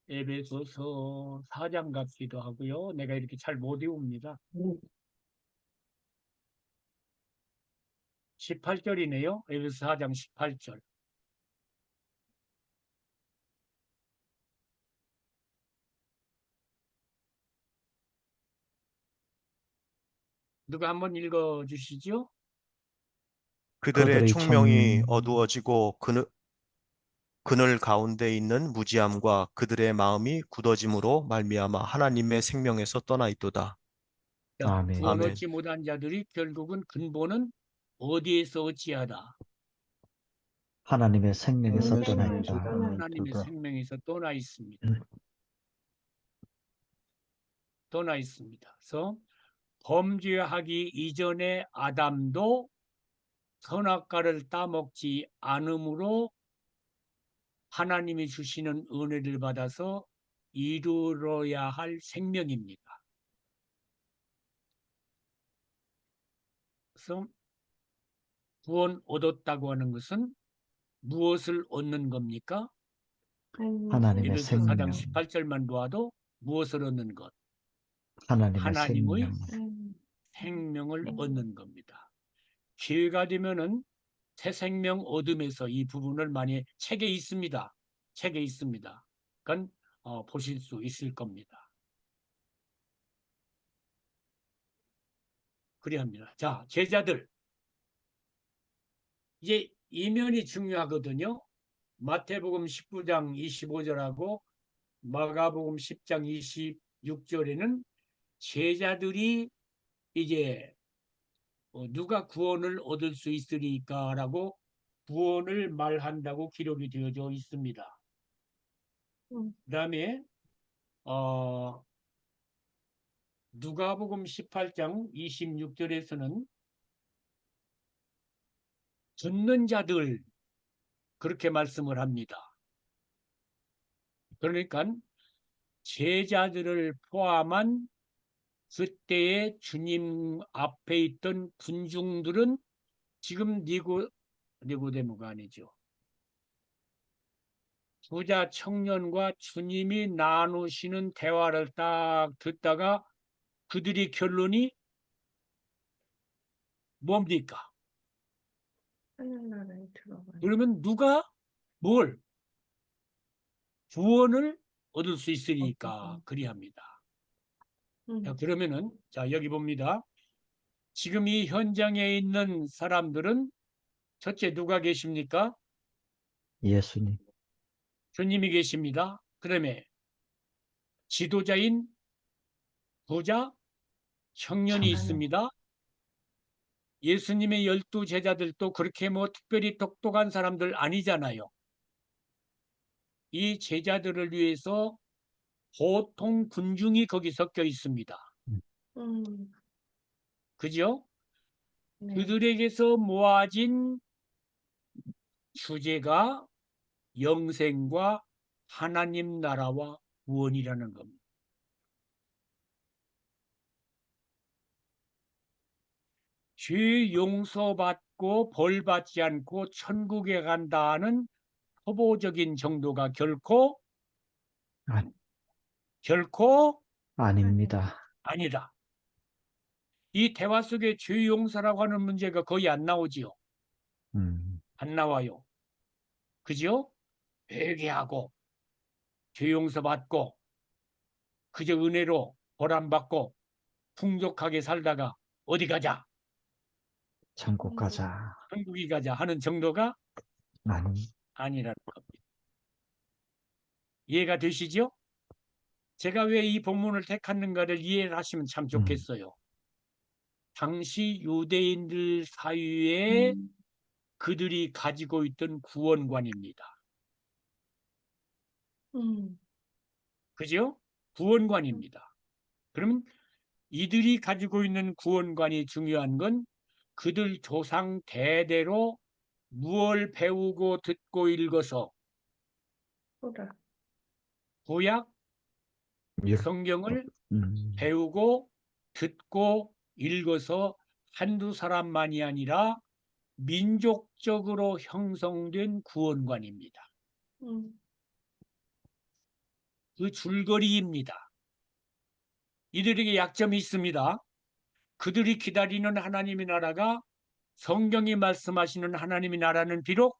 4장 같기도 하고요. 내가 이렇게 잘 못 외웁니다. 18절이네요. 에베소 4장 18절. 누가 한번 읽어 주시죠? 그들의 총명이 어두워지고 그늘 가운데 있는 무지함과 그들의 마음이 굳어짐으로 말미암아 하나님의 생명에서 떠나 있도다. 아멘. 구원 아멘. 얻지 못한 자들이 결국은 근본은 어디에서 어찌하다? 하나님의 생명에서 떠나 생명에서 있다. 떠나 하나님의 있도다. 생명에서 떠나 있습니다. 떠나 있습니다. 그래서 범죄하기 이전에 아담도 선악과를 따먹지 않으므로 하나님이 주시는 은혜를 받아서 이루어야 할 생명입니다. 그래서 구원 얻었다고 하는 것은 무엇을 얻는 겁니까? 하나님의 에베소 4장 생명. 18절만 보아도 무엇을 얻는 것? 하나님의 하나님의 생명. 생명을 얻는 겁니다. 기회가 되면은 새 생명 얻음에서 이 부분을 많이 책에 있습니다. 책에 있습니다. 그러니까 보실 수 있을 겁니다. 그래야 합니다. 자, 제자들. 이제 이면이 중요하거든요. 마태복음 19장 25절하고 마가복음 10장 26절에는 제자들이 이제 누가 구원을 얻을 수 있으리까라고 구원을 말한다고 기록이 되어져 있습니다. 그다음에 누가복음 18장 26절에서는 듣는 자들 그렇게 말씀을 합니다. 그러니까 제자들을 포함한 그때의 주님 앞에 있던 군중들은 지금 니고데모가 아니죠. 부자 청년과 주님이 나누시는 대화를 딱 듣다가 그들이 결론이 뭡니까? 하늘나라에 들어가는. 그러면 누가 뭘 구원을 얻을 수 있으니까 그리합니다. 자, 그러면은 자 여기 봅니다. 지금 이 현장에 있는 사람들은 첫째 누가 계십니까? 예수님. 주님이 계십니다. 그다음에 지도자인 부자 청년이 청년. 있습니다. 예수님의 12 제자들도 그렇게 뭐 특별히 똑똑한 사람들 아니잖아요. 이 제자들을 위해서 보통 군중이 거기 섞여 있습니다. 그죠? 네. 그들에게서 모아진 주제가 영생과 하나님 나라와 구원이라는 겁니다. 죄 용서받고 벌 받지 않고 천국에 간다는 초보적인 정도가 결코 아닙니다. 아니다. 이 대화 속에 죄 용서라고 하는 문제가 거의 안 나오지요. 안 나와요. 그죠? 회개하고 죄 용서받고 그저 은혜로 보람받고 풍족하게 살다가 어디 가자? 천국 가자. 천국이 가자 하는 정도가 아니. 아니라는 겁니다. 이해가 되시죠? 제가 왜 이 본문을 택했는가를 이해를 하시면 참 좋겠어요. 당시 유대인들 사이에 그들이 가지고 있던 구원관입니다. 그죠? 구원관입니다. 그러면 이들이 가지고 있는 구원관이 중요한 건 그들 조상 대대로 무엇을 배우고 듣고 읽어서 소라. 구약 율. 성경을 음. 배우고 듣고 읽어서 한두 사람만이 아니라 민족적으로 형성된 구원관입니다. 그 줄거리입니다. 이들에게 약점이 있습니다. 그들이 기다리는 하나님의 나라가 성경이 말씀하시는 하나님의 나라는 비록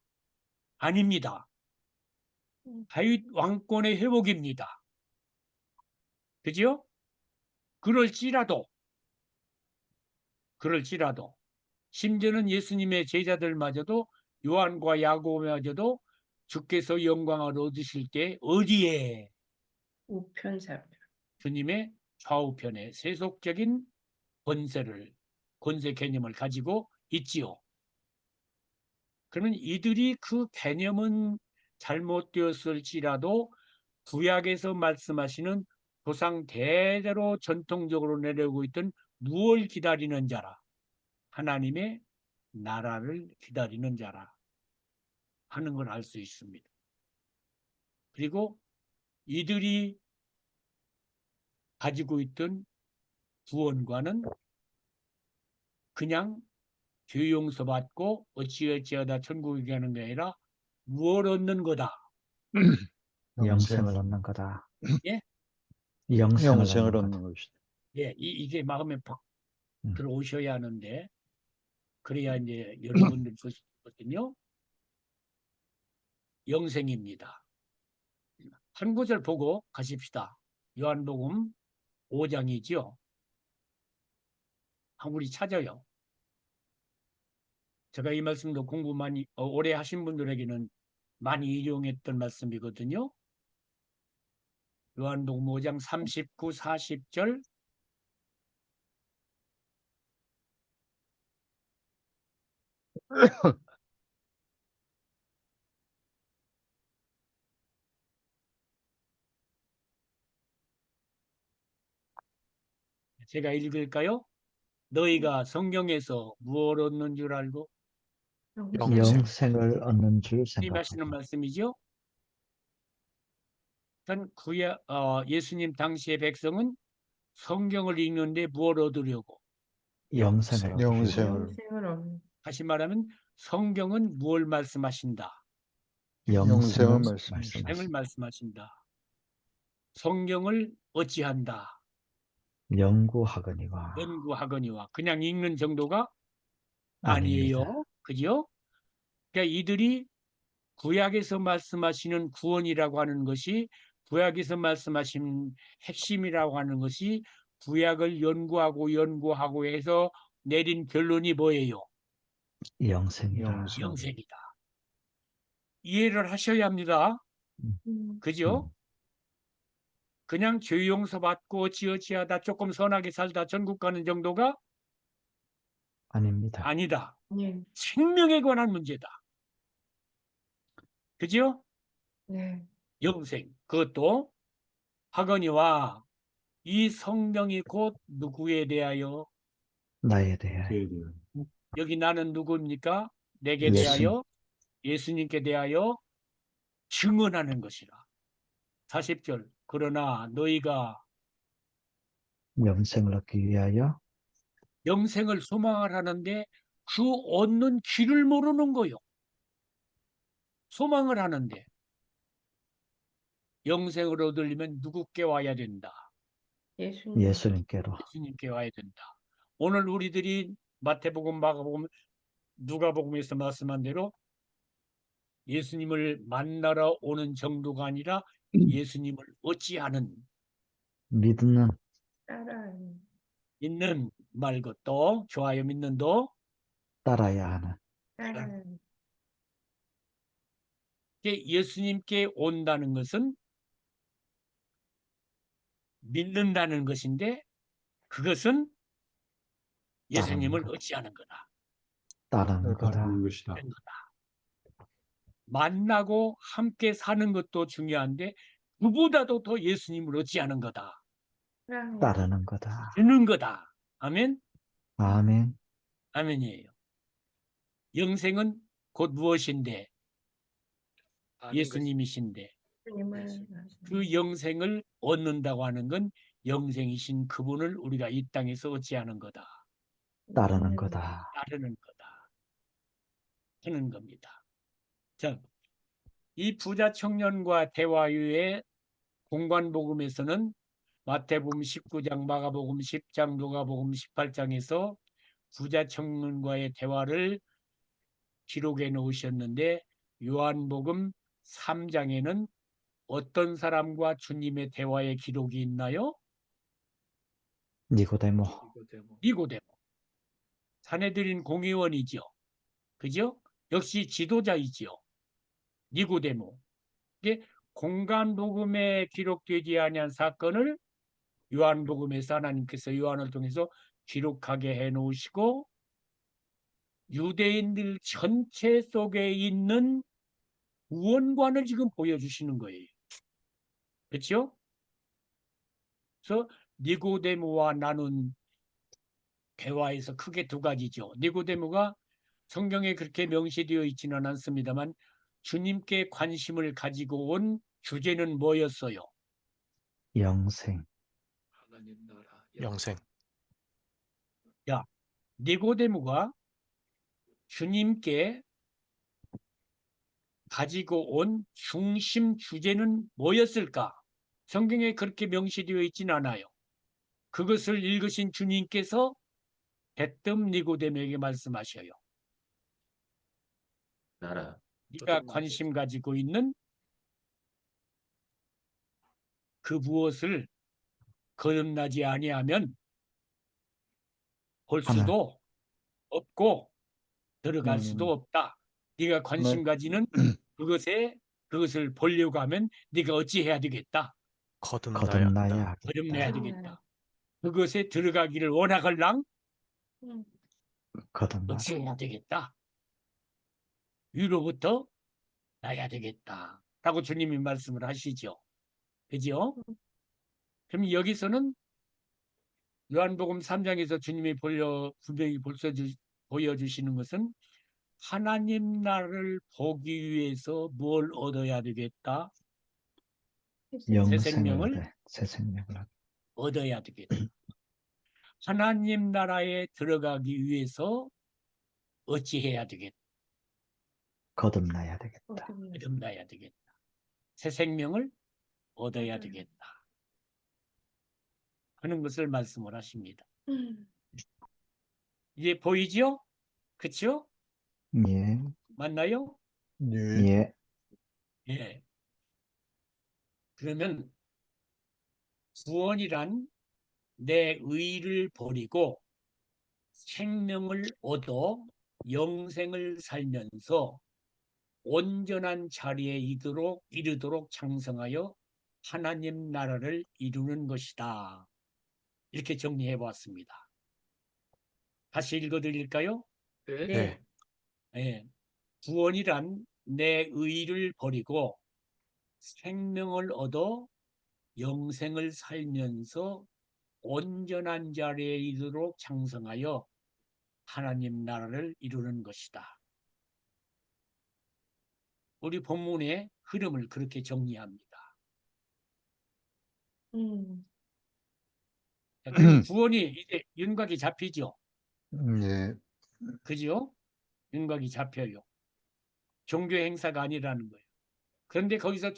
아닙니다. 다윗 왕권의 회복입니다. 그죠? 그럴지라도 심지어는 예수님의 제자들마저도 요한과 야고보마저도 주께서 영광을 얻으실 때 어디에 우편사표. 주님의 좌우편에 세속적인 권세 개념을 가지고 있지요. 그러면 이들이 그 개념은 잘못되었을지라도 구약에서 말씀하시는 조상 대대로 전통적으로 내려오고 있던 무엇을 기다리는 자라? 하나님의 나라를 기다리는 자라 하는 걸 알 수 있습니다. 그리고 이들이 가지고 있던 구원과는 그냥 죄 용서받고 어찌어찌하다 천국에 가는 게 아니라 무엇을 얻는 거다. 영생을 얻는 거다. 예? 영생을 얻는 얻는 거다. 것이다. 예, 이게 마음에 팍 음. 들어오셔야 하는데 그래야 이제 여러분들 보시거든요. 영생입니다. 한 구절 보고 가십시다. 요한복음 5장이지요. 우리 찾아요. 제가 이 말씀도 공부 많이 오래 하신 분들에게는 많이 일용했던 말씀이거든요. 요한복음 5장 39, 40절 제가 읽을까요? 너희가 성경에서 무엇을 얻는 줄 알고 영생을 얻는 줄 주님 하시는 생각하고. 말씀이죠. 전 예수님 당시의 백성은 성경을 읽는데 무엇을 얻으려고? 영생을 얻으려고. 영생을. 영생을 얻는. 다시 말하면 성경은 무엇을 말씀하신다? 영생을 영생을 말씀하신다. 생을 말씀하신다. 성경을 어찌한다? 연구하거니와 연구하거니와. 그냥 읽는 정도가 아닙니다. 아니에요. 그죠? 그러니까 이들이 구약에서 말씀하시는 구원이라고 하는 것이, 구약에서 말씀하신 핵심이라고 하는 것이 구약을 연구하고 해서 내린 결론이 뭐예요? 영생이라. 영생. 영생이다. 이해를 하셔야 합니다. 음. 그죠? 그냥 죄 용서 받고 어찌어찌하다 조금 선하게 살다 전국 가는 정도가 아닙니다. 아니다. 네. 생명에 관한 문제다. 그죠? 네. 영생. 그것도 하거니와 이 성령이 곧 누구에 대하여, 나에 대하여 여기 나는 누구입니까? 내게 예수. 대하여, 예수님께 대하여 증언하는 것이라. 40절. 그러나 너희가 영생을 얻기 위하여 영생을 소망을 하는데 그 얻는 길을 모르는 거요. 소망을 하는데 영생을 얻으려면 누구께 와야 된다? 예수님. 예수님께로 예수님께 와야 된다. 오늘 우리들이 마태복음, 마가복음, 누가복음에서 말씀한 대로 예수님을 만나러 오는 정도가 아니라 예수님을 어찌하는, 믿는 따라하는. 믿는 말고 또 좋아요, 믿는도 따라야 하는 따라하는. 예수님께 온다는 것은 믿는다는 것인데 그것은 예수님을 것. 어찌하는 거다. 따르는 거다. 것이다. 그런 거다. 만나고 함께 사는 것도 중요한데 그보다도 더 예수님을 어찌하는 거다. 따라하는. 따르는 거다. 듣는 거다. 아멘. 아멘. 아멘이에요. 영생은 곧 무엇인데? 예수님이신데 예수님을 그 영생을 얻는다고 하는 건 영생이신 그분을 우리가 이 땅에서 어찌하는 거다. 따르는 거다. 따르는 거다. 하는 겁니다. 자, 이 부자 청년과 대화 이후에 공관복음에서는 마태복음 19장, 마가복음 10장, 누가복음 18장에서 부자 청년과의 대화를 기록해 놓으셨는데 요한복음 3장에는 어떤 사람과 주님의 대화의 기록이 있나요? 니고데모. 니고데모. 사내들인 공의원이죠. 그죠? 역시 지도자이죠. 니고데모. 이게 공간복음에 기록되지 아니한 사건을 요한복음에서 하나님께서 요한을 통해서 기록하게 해놓으시고 유대인들 전체 속에 있는 구원관을 지금 보여주시는 거예요. 그렇죠? 그래서 니고데모와 나눈 대화에서 크게 두 가지죠. 니고데모가 성경에 그렇게 명시되어 있지는 않습니다만 주님께 관심을 가지고 온 주제는 뭐였어요? 영생. 영생. 니고데모가 주님께 가지고 온 중심 주제는 뭐였을까? 성경에 그렇게 명시되어 있지는 않아요. 그것을 읽으신 주님께서 대뜸 니고데모에게 말씀하셔요. 네가 관심 가지고 있는 그 무엇을 거듭나지 아니하면 볼 수도 없고 들어갈 수도 없다. 네가 관심 가지는 그것을 보려고 하면 네가 어찌해야 되겠다. 거듭나야 한다. 거듭나야 거듭내야 하겠다. 되겠다. 그것에 들어가기를 원하걸랑 거듭나. 어찌해야 되겠다. 위로부터 나야 되겠다. 라고 주님이 말씀을 하시죠. 그죠? 그럼 여기서는 요한복음 3장에서 주님이 분명히 보여주시는 것은 하나님 나라를 보기 위해서 뭘 얻어야 되겠다? 영생을 새 생명을 얻어야 되겠다. 하나님 나라에 들어가기 위해서 어찌해야 되겠다. 거듭나야 되겠다. 거듭나야 되겠다. 새 생명을 얻어야 얻어야 되겠다. 하는 것을 말씀을 하십니다. 이제 보이죠? 그쵸? 예, 맞나요? 예. 예, 예. 그러면 구원이란 내 의를 버리고 생명을 얻어 영생을 살면서 온전한 자리에 이르도록 장성하여 하나님 나라를 이루는 것이다. 이렇게 정리해 보았습니다. 다시 읽어드릴까요? 네. 네. 예. 구원이란 내 의를 버리고 생명을 얻어 영생을 살면서 온전한 자리에 이르도록 장성하여 하나님 나라를 이루는 것이다. 우리 본문의 흐름을 그렇게 정리합니다. 자, 그럼 구원이 이제 윤곽이 잡히죠? 예. 그죠? 윤곽이 잡혀요. 종교 행사가 아니라는 거예요. 그런데 거기서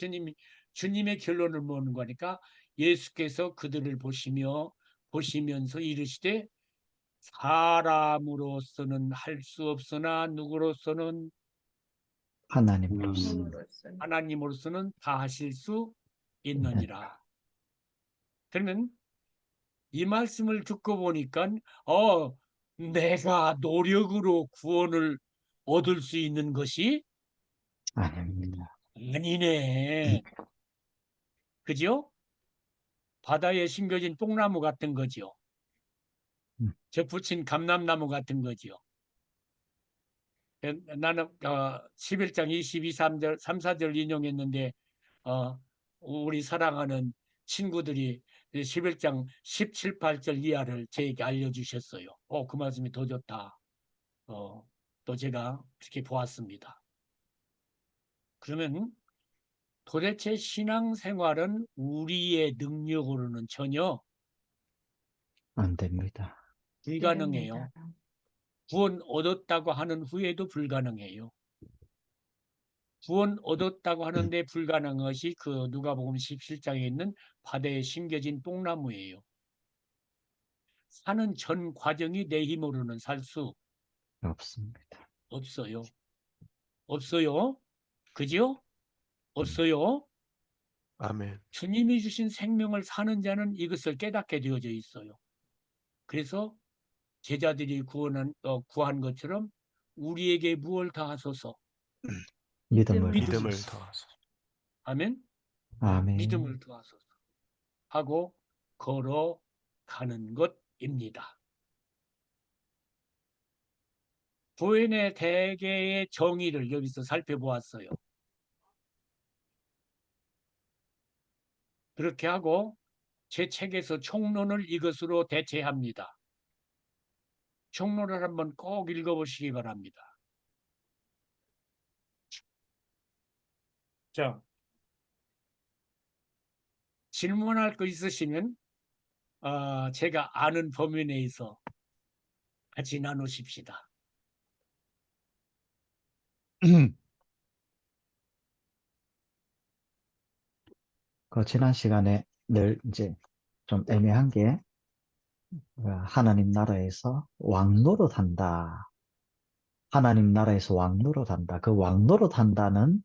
주님의 결론을 뭐는 거니까 예수께서 그들을 보시면서 이르시되 사람으로서는 할 수 없으나 누구로서는 하나님으로서. 하나님으로서는 다 하실 수 있느니라. 그러면 이 말씀을 듣고 보니까 내가 노력으로 구원을 얻을 수 있는 것이 아닙니다. 아니네. 그죠? 바다에 심겨진 뽕나무 같은 거죠. 저 붙인 감람나무 같은 거죠. 나는 11장 22, 3절, 3, 4절 인용했는데 우리 사랑하는 친구들이 11장 17, 8절 이하를 저에게 알려주셨어요. 그 말씀이 더 좋다. 또 제가 그렇게 보았습니다. 그러면 도대체 신앙생활은 우리의 능력으로는 전혀 안 됩니다. 불가능해요. 구원 얻었다고 하는 후에도 불가능해요. 구원 얻었다고 하는데 불가능한 것이 그 누가복음 17장에 있는 바다에 심겨진 뽕나무예요. 사는 전 과정이 내 힘으로는 살 수 없습니다. 없어요. 없어요. 그죠? 없어요. 아멘. 주님이 주신 생명을 사는 자는 이것을 깨닫게 되어져 있어요. 그래서 제자들이 구한 것처럼 우리에게 무엇을 다하소서. 믿음을 믿음을 주소서. 더하소서. 아멘. 아멘. 믿음을 더하소서 하고 걸어가는 것입니다. 구원의 대개의 정의를 여기서 살펴보았어요. 그렇게 하고 제 책에서 총론을 이것으로 대체합니다. 총론을 한번 꼭 읽어보시기 바랍니다. 자, 질문할 거 있으시면 제가 아는 범위 내에서 같이 나누십시다. 지난 시간에 늘 이제 좀 애매한 게 하나님 나라에서 왕노릇한다. 하나님 나라에서 왕노릇한다. 그 왕노릇한다는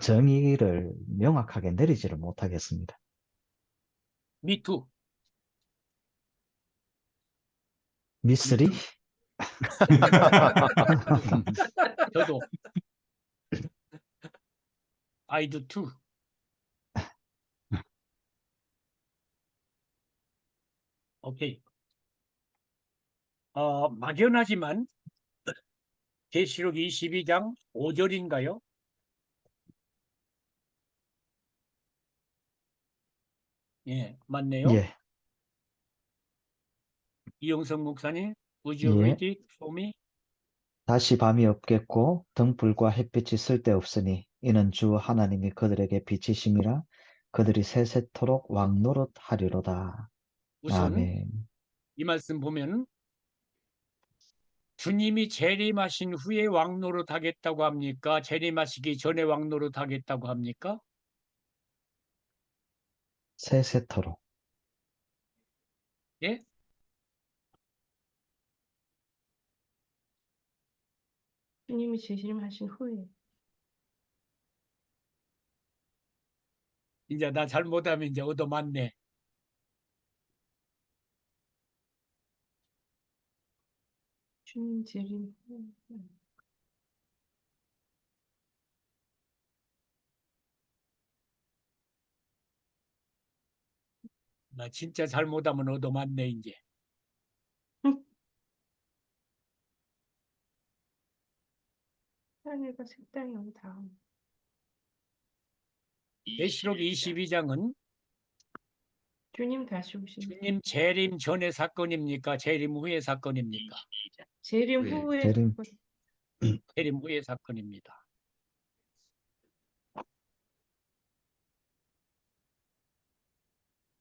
정의를 명확하게 내리지를 못하겠습니다. 미투. 미쓰리? 저도 I do too. 오케이. 막연하지만 계시록 22장 5절인가요? 예, 맞네요. 예, 이용성 목사님, would you 예. read it for me? 다시 밤이 없겠고 등불과 햇빛이 쓸데없으니 이는 주 하나님이 그들에게 빛이심이라 그들이 세세토록 왕노릇하리로다. 우선 아멘. 이 말씀 보면 주님이 재림하신 후에 왕노릇 하겠다고 합니까? 재림하시기 전에 왕노릇 하겠다고 합니까? 세세토록. 예? 주님이 재림하신 후에. 이제 나 잘못하면 이제 얻어맞네. 주님 재림 후에. 나 진짜 잘못하면 얻어맞네 이제. 하늘과 새 땅이 온 다음. 계시록 22장은 주님 다시 오신. 주님 재림 전의 사건입니까? 재림 후의 사건입니까? 재림 네, 후에. 재림. 재림 후의 사건입니다.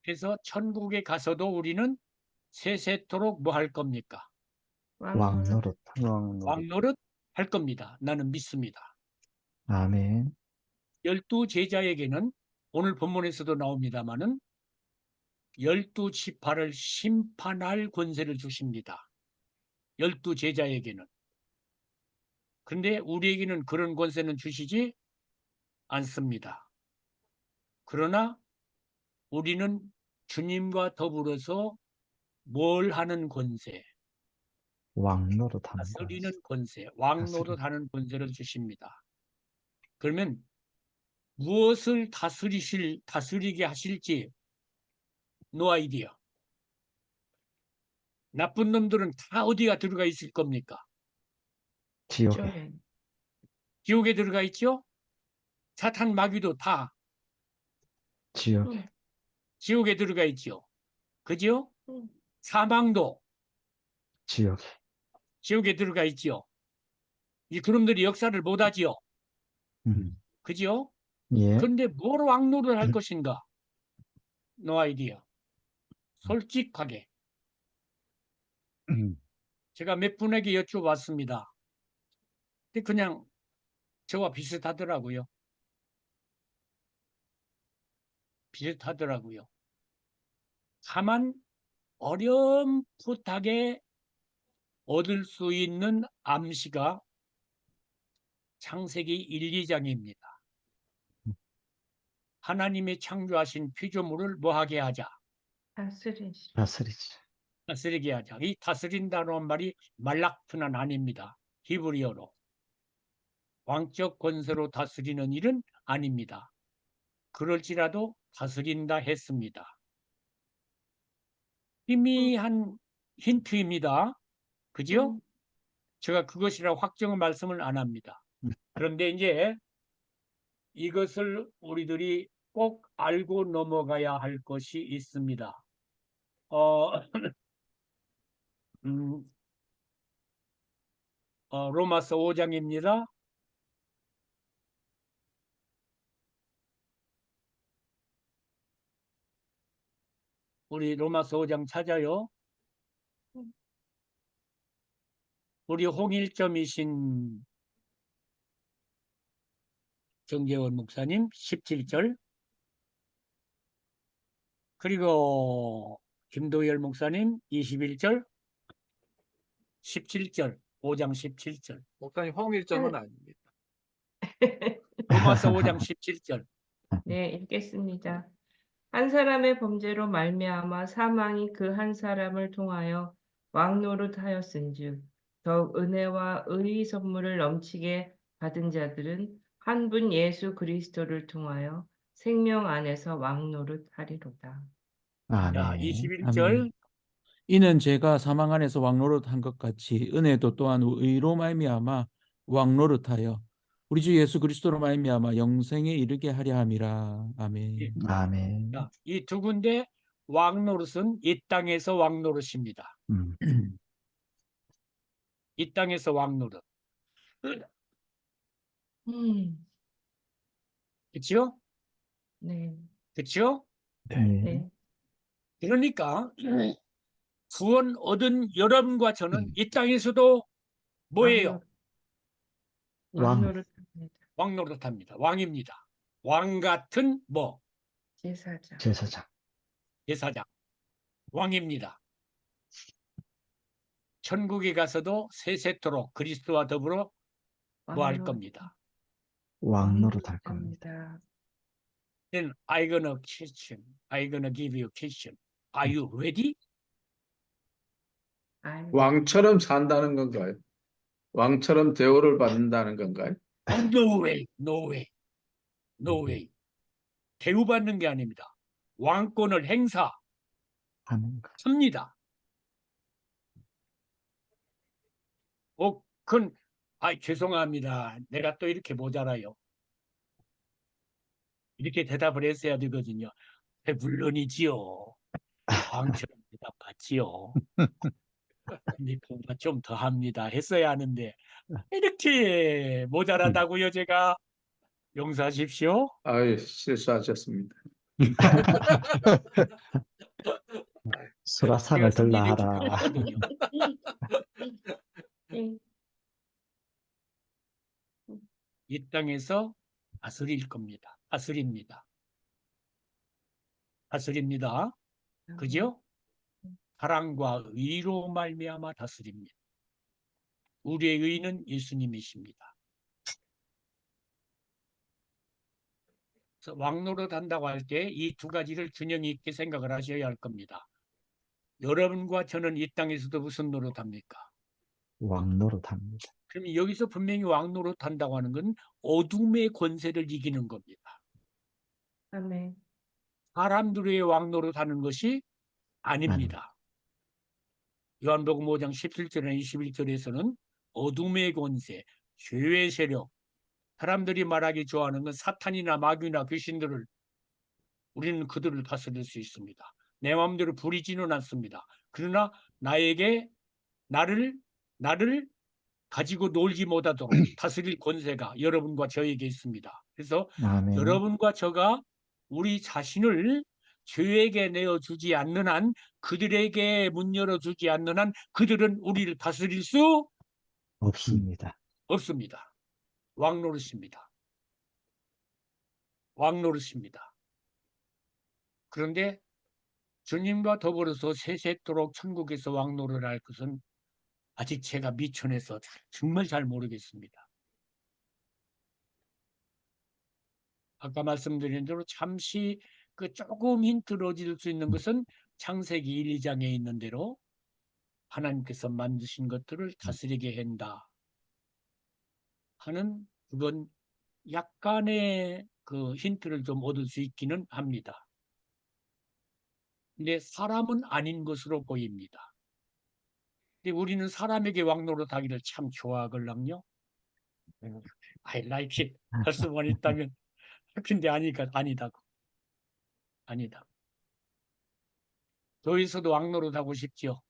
그래서 천국에 가서도 우리는 세세토록 뭐 할 겁니까? 왕노릇. 왕노릇 할 겁니다. 나는 믿습니다. 아멘. 12제자에게는 오늘 본문에서도 나옵니다마는 12지파를 심판할 권세를 주십니다. 12제자에게는. 그런데 우리에게는 그런 권세는 주시지 않습니다. 그러나 우리는 주님과 더불어서 뭘 하는 권세, 왕노릇 하는 다스리는 거지. 권세, 왕노릇하는 권세를 주십니다. 그러면 무엇을 다스리게 하실지 노 아이디어. 나쁜 놈들은 다 어디가 들어가 있을 겁니까? 지옥에. 저에. 지옥에 들어가 있죠? 사탄 마귀도 다 지옥에. 지옥에 들어가 있죠. 그죠? 응. 사망도 지옥에. 지옥에 들어가 있죠. 이 그놈들이 역사를 못하지요. 그죠? 예. 그런데 뭘 왕노를 할 것인가? 노 아이디어. 솔직하게 제가 몇 분에게 여쭤봤습니다. 근데 그냥 저와 비슷하더라고요. 비슷하더라고요. 다만 어렴풋하게 얻을 수 있는 암시가 창세기 1, 2장입니다. 하나님이 창조하신 피조물을 뭐하게 하자? 다스리시. 다스리지. 다스리게 하자. 이 다스린다는 말이 말락트는 아닙니다. 히브리어로. 왕적 권세로 다스리는 일은 아닙니다. 그럴지라도 다스린다 했습니다. 희미한 힌트입니다. 그죠? 제가 그것이라 확정 말씀을 안 합니다. 그런데 이제 이것을 우리들이 꼭 알고 넘어가야 할 것이 있습니다. 로마서 5장입니다. 우리 로마서 5장 찾아요. 우리 홍일점이신 정재원 목사님 17절, 그리고 김도열 목사님 21절, 17절, 5장 17절. 목사님 홍일점은 아닙니다. 로마서 5장 17절. 네, 읽겠습니다. 한 사람의 범죄로 말미암아 사망이 그 한 사람을 통하여 왕노릇하였은즉 더욱 은혜와 의의 선물을 넘치게 받은 자들은 한 분 예수 그리스도를 통하여 생명 안에서 왕노릇하리로다. 자, 아멘. 21절. 이는 제가 사망 안에서 왕노릇한 것 같이 은혜도 또한 의로 말미암아 왕노릇하여 우리 주 예수 그리스도로 말미암아 영생에 이르게 하려 함이라. 아멘. 예. 아멘. 자, 이 두 군데 왕노릇은 이 땅에서 왕노릇입니다. 이 땅에서 왕노릇. 그렇죠? 네, 그렇죠? 네. 네, 그러니까 구원 얻은 여러분과 저는 이 땅에서도 뭐예요? 왕. 왕노릇합니다. 왕노릇합니다. 왕입니다. 왕 같은 뭐 제사장. 제사장. 제사장. 왕입니다. 천국에 가서도 세세토록 그리스도와 더불어 뭐 할 왕노릇- 겁니다. 왕노릇할 겁니다. 왕노릇합니다. Then I gonna give you a question. Are you ready? 아유, 왕처럼 산다는 건가요? 왕처럼 대우를 받는다는 건가요? Oh, no way, no way, no way. 대우받는 게 아닙니다. 왕권을 행사합니다. 하는 것. 그건 죄송합니다. 내가 또 이렇게 모자라요. 이렇게 대답을 했어야 되거든요. 물론이지요. 왕처럼 대답하지요. 근데 그보다 좀 더 합니다. 했어야 하는데 이렇게 모자라다고요, 제가. 용서하십시오. 아유, 실수하셨습니다. 수라상을 제가 들라 성질이 하라. 급하거든요. 예. 이 땅에서 다스릴 겁니다. 다스립니다. 다스립니다. 그죠? 사랑과 의로 말미암아 다스립니다. 우리의 의는 예수님이십니다. 그래서 왕노릇 한다고 할 때 이 두 가지를 균형 있게 생각을 하셔야 할 겁니다. 여러분과 저는 이 땅에서도 무슨 노릇합니까? 왕노릇합니다. 그럼 여기서 분명히 왕노릇 한다고 하는 건 어둠의 권세를 이기는 겁니다. 아멘. 사람들의 왕노릇 하는 것이 아닙니다. 요한복음 5장 17절이나 21절에서는 어둠의 권세, 죄의 세력, 사람들이 말하기 좋아하는 건 사탄이나 마귀나 귀신들을 우리는 그들을 다스릴 수 있습니다. 내 마음대로 부리지는 않습니다. 그러나 나를 가지고 놀지 못하도록 다스릴 권세가 여러분과 저에게 있습니다. 그래서 아멘. 여러분과 저가 우리 자신을 죄에게 내어주지 않는 한, 그들에게 문 열어주지 않는 한 그들은 우리를 다스릴 수 없습니다. 없습니다. 왕노릇입니다. 왕노릇입니다. 그런데 주님과 더불어서 세세토록 천국에서 왕노릇을 할 것은 아직 제가 미천해서 정말 잘 모르겠습니다. 아까 말씀드린 대로 잠시 조금 힌트를 얻을 수 있는 것은 창세기 1, 2장에 있는 대로 하나님께서 만드신 것들을 다스리게 한다 하는, 그건 약간의 그 힌트를 좀 얻을 수 있기는 합니다. 근데 사람은 아닌 것으로 보입니다. 근데 우리는 사람에게 왕노릇하기를 참 좋아하걸랑요. I like it 할 수만 있다면. 근데 아니다고. 저에서도 왕노릇하고 싶지요.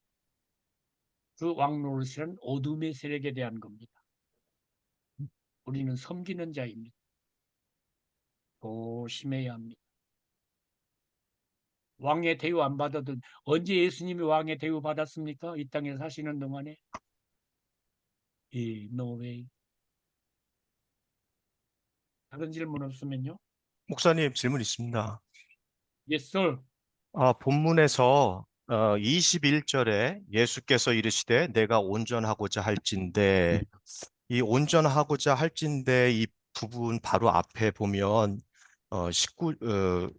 그 왕노릇이란 어둠의 세력에 대한 겁니다. 우리는 섬기는 자입니다. 조심해야 합니다. 왕의 대우 안 받아도, 언제 예수님이 왕의 대우 받았습니까? 이 땅에 사시는 동안에. No way. 다른 질문 없으면요. 목사님 질문 있습니다. Yes, sir. 본문에서 21절에 예수께서 이르시되 내가 온전하고자 할진대, 이 온전하고자 할진대 이 부분 바로 앞에 보면 18절에서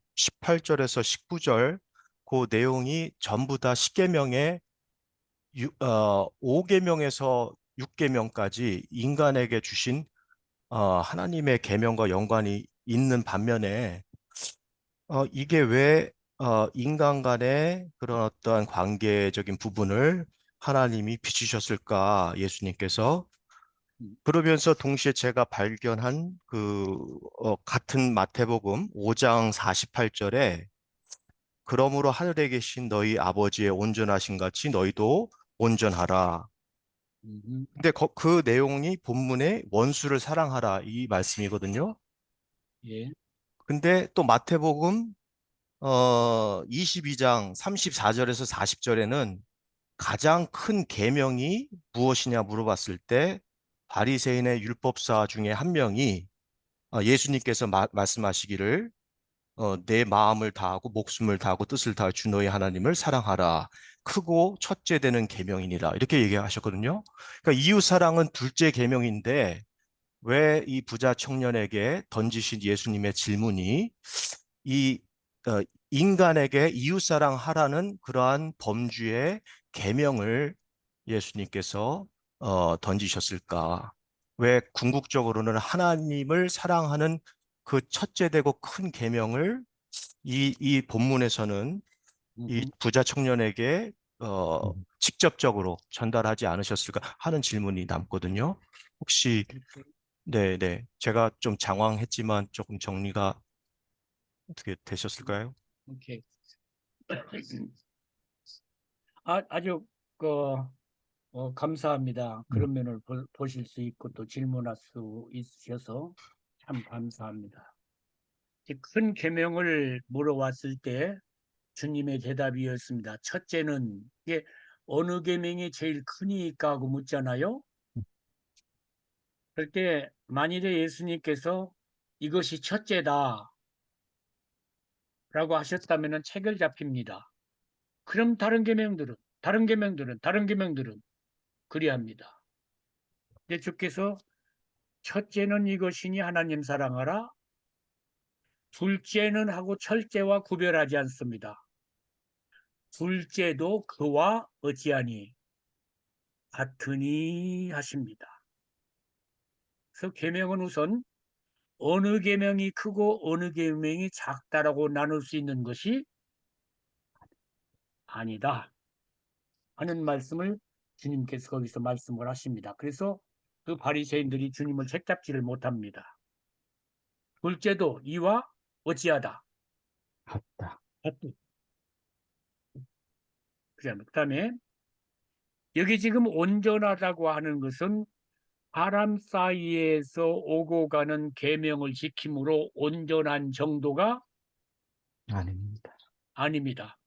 19절 그 내용이 전부 다 10계명의 5계명에서 6계명까지 인간에게 주신 하나님의 계명과 연관이 있는 반면에 이게 왜 인간 간의 그런 어떠한 관계적인 부분을 하나님이 비추셨을까, 예수님께서. 그러면서 동시에 제가 발견한 같은 마태복음 5장 48절에 그러므로 하늘에 계신 너희 아버지의 온전하신 같이 너희도 온전하라. 근데 그 내용이 본문에 원수를 사랑하라 이 말씀이거든요. 예. 근데 또 마태복음 22장 34절에서 40절에는 가장 큰 계명이 무엇이냐 물어봤을 때 바리새인의 율법사 중에 한 명이 예수님께서 말씀하시기를 내 마음을 다하고 목숨을 다하고 뜻을 다하여 주 너희 하나님을 사랑하라. 크고 첫째 되는 계명이니라. 이렇게 얘기하셨거든요. 그러니까 이웃 사랑은 둘째 계명인데 왜 이 부자 청년에게 던지신 예수님의 질문이 이 인간에게 이웃 사랑하라는 그러한 범주의 계명을 예수님께서 던지셨을까? 왜 궁극적으로는 하나님을 사랑하는 그 첫째 되고 큰 계명을 이 본문에서는 이 부자 청년에게 직접적으로 전달하지 않으셨을까 하는 질문이 남거든요. 혹시 네, 제가 좀 장황했지만 조금 정리가 어떻게 되셨을까요? 오케이. 아주 감사합니다. 그런 면을 보실 수 있고 또 질문할 수 있으셔서 참 감사합니다. 큰 계명을 물어왔을 때 주님의 대답이었습니다. 첫째는 이게 어느 계명이 제일 크니까 하고 묻잖아요. 그럴 때 만일에 예수님께서 이것이 첫째다 라고 하셨다면 체결 잡힙니다. 그럼 다른 계명들은 그리합니다. 근데 주께서 첫째는 이것이니 하나님 사랑하라. 둘째는 하고 철째와 구별하지 않습니다. 둘째도 그와 어찌하니 같으니 하십니다. 그래서 계명은 우선 어느 계명이 크고 어느 계명이 작다라고 나눌 수 있는 것이 아니다 하는 말씀을 주님께서 거기서 말씀을 하십니다. 그래서 그 바리새인들이 주님을 책잡지를 못합니다. 둘째도 이와 어찌하다. 같다. 그다음에 여기 지금 온전하다고 하는 것은 사람 사이에서 오고 가는 계명을 지킴으로 온전한 정도가 아닙니다. 아닙니다.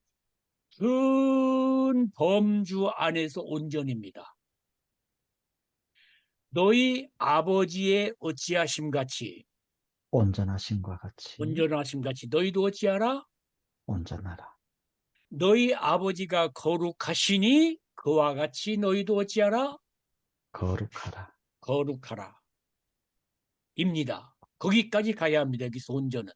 큰 범주 안에서 온전입니다. 너희 아버지의 어찌하심 같이 온전하심과 같이 온전하심 같이 너희도 어찌하라. 온전하라. 너희 아버지가 거룩하시니 그와 같이 너희도 어찌하라. 거룩하라. 거룩하라 입니다. 거기까지 가야 합니다. 여기서 온전은.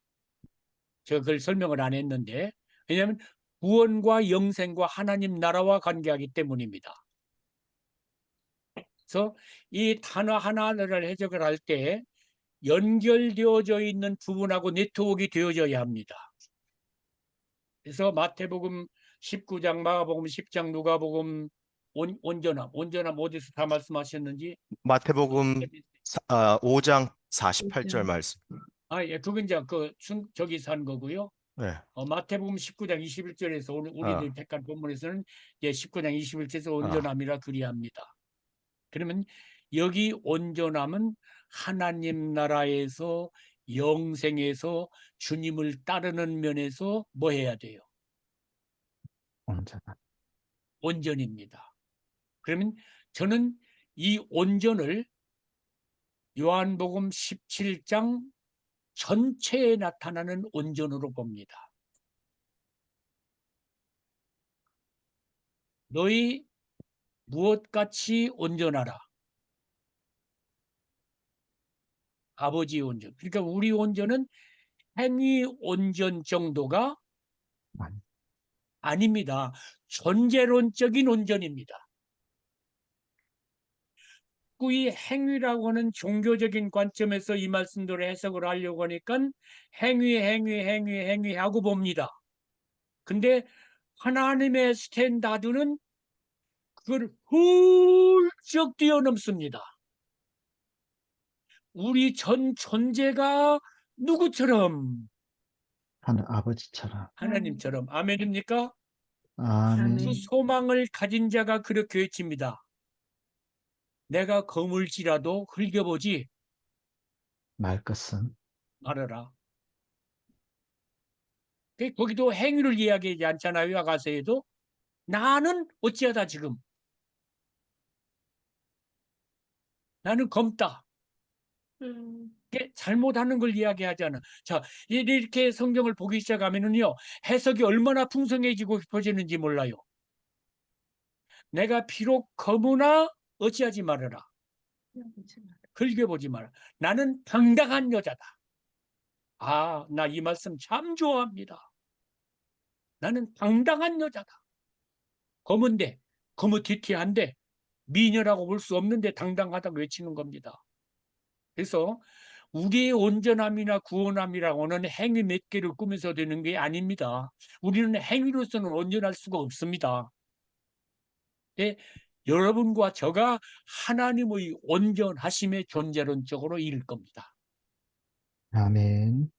제가 그걸 설명을 안 했는데 왜냐하면 구원과 영생과 하나님 나라와 관계하기 때문입니다. 그래서 이 단어 하나하나를 해석을 할 때 연결되어져 있는 부분하고 네트워크가 되어져야 합니다. 그래서 마태복음 19장, 마가복음 10장, 누가복음 온전함 어디서 다 말씀하셨는지 마태복음 5장 48절 말씀. 예, 그건 이제 저기서 한 거고요. 네. 마태복음 19장 21절에서 우리들 택한 본문에서는 이제 19장 21절에서 온전함이라 그리합니다. 그러면 여기 온전함은 하나님 나라에서 영생에서 주님을 따르는 면에서 뭐 해야 돼요? 온전한. 온전입니다. 그러면 저는 이 온전을 요한복음 17장 전체에 나타나는 온전으로 봅니다. 너희 무엇같이 온전하라. 아버지의 온전. 그러니까 우리 온전은 행위 온전 정도가 아닙니다. 존재론적인 온전입니다. 이 행위라고 하는 종교적인 관점에서 이 말씀대로 해석을 하려고 하니까 행위하고 봅니다. 근데 하나님의 스탠다드는 그걸 훌쩍 뛰어넘습니다. 우리 전 존재가 누구처럼? 하는 아버지처럼. 하나님처럼. 아멘입니까? 아멘. 그 소망을 가진 자가 그렇게 외칩니다. 내가 거물지라도 흘겨보지 말 것은 말아라. 거기도 행위를 이야기하지 않잖아요. 아가서에도 나는 어찌하다 지금 나는 검다. 이게 잘못하는 걸 이야기하잖아. 자, 이렇게 성경을 보기 시작하면은요, 해석이 얼마나 풍성해지고 깊어지는지 몰라요. 내가 비록 검으나 어찌하지 말아라. 흘겨보지 마라. 나는 당당한 여자다. 아, 나 이 말씀 참 좋아합니다. 나는 당당한 여자다. 검은데, 거무튀튀한데, 미녀라고 볼 수 없는데 당당하다고 외치는 겁니다. 그래서 우리의 온전함이나 구원함이라고는 행위 몇 개를 꾸며서 되는 게 아닙니다. 우리는 행위로서는 온전할 수가 없습니다. 예, 여러분과 저가 하나님의 온전하심의 존재론적으로 이를 겁니다. 아멘.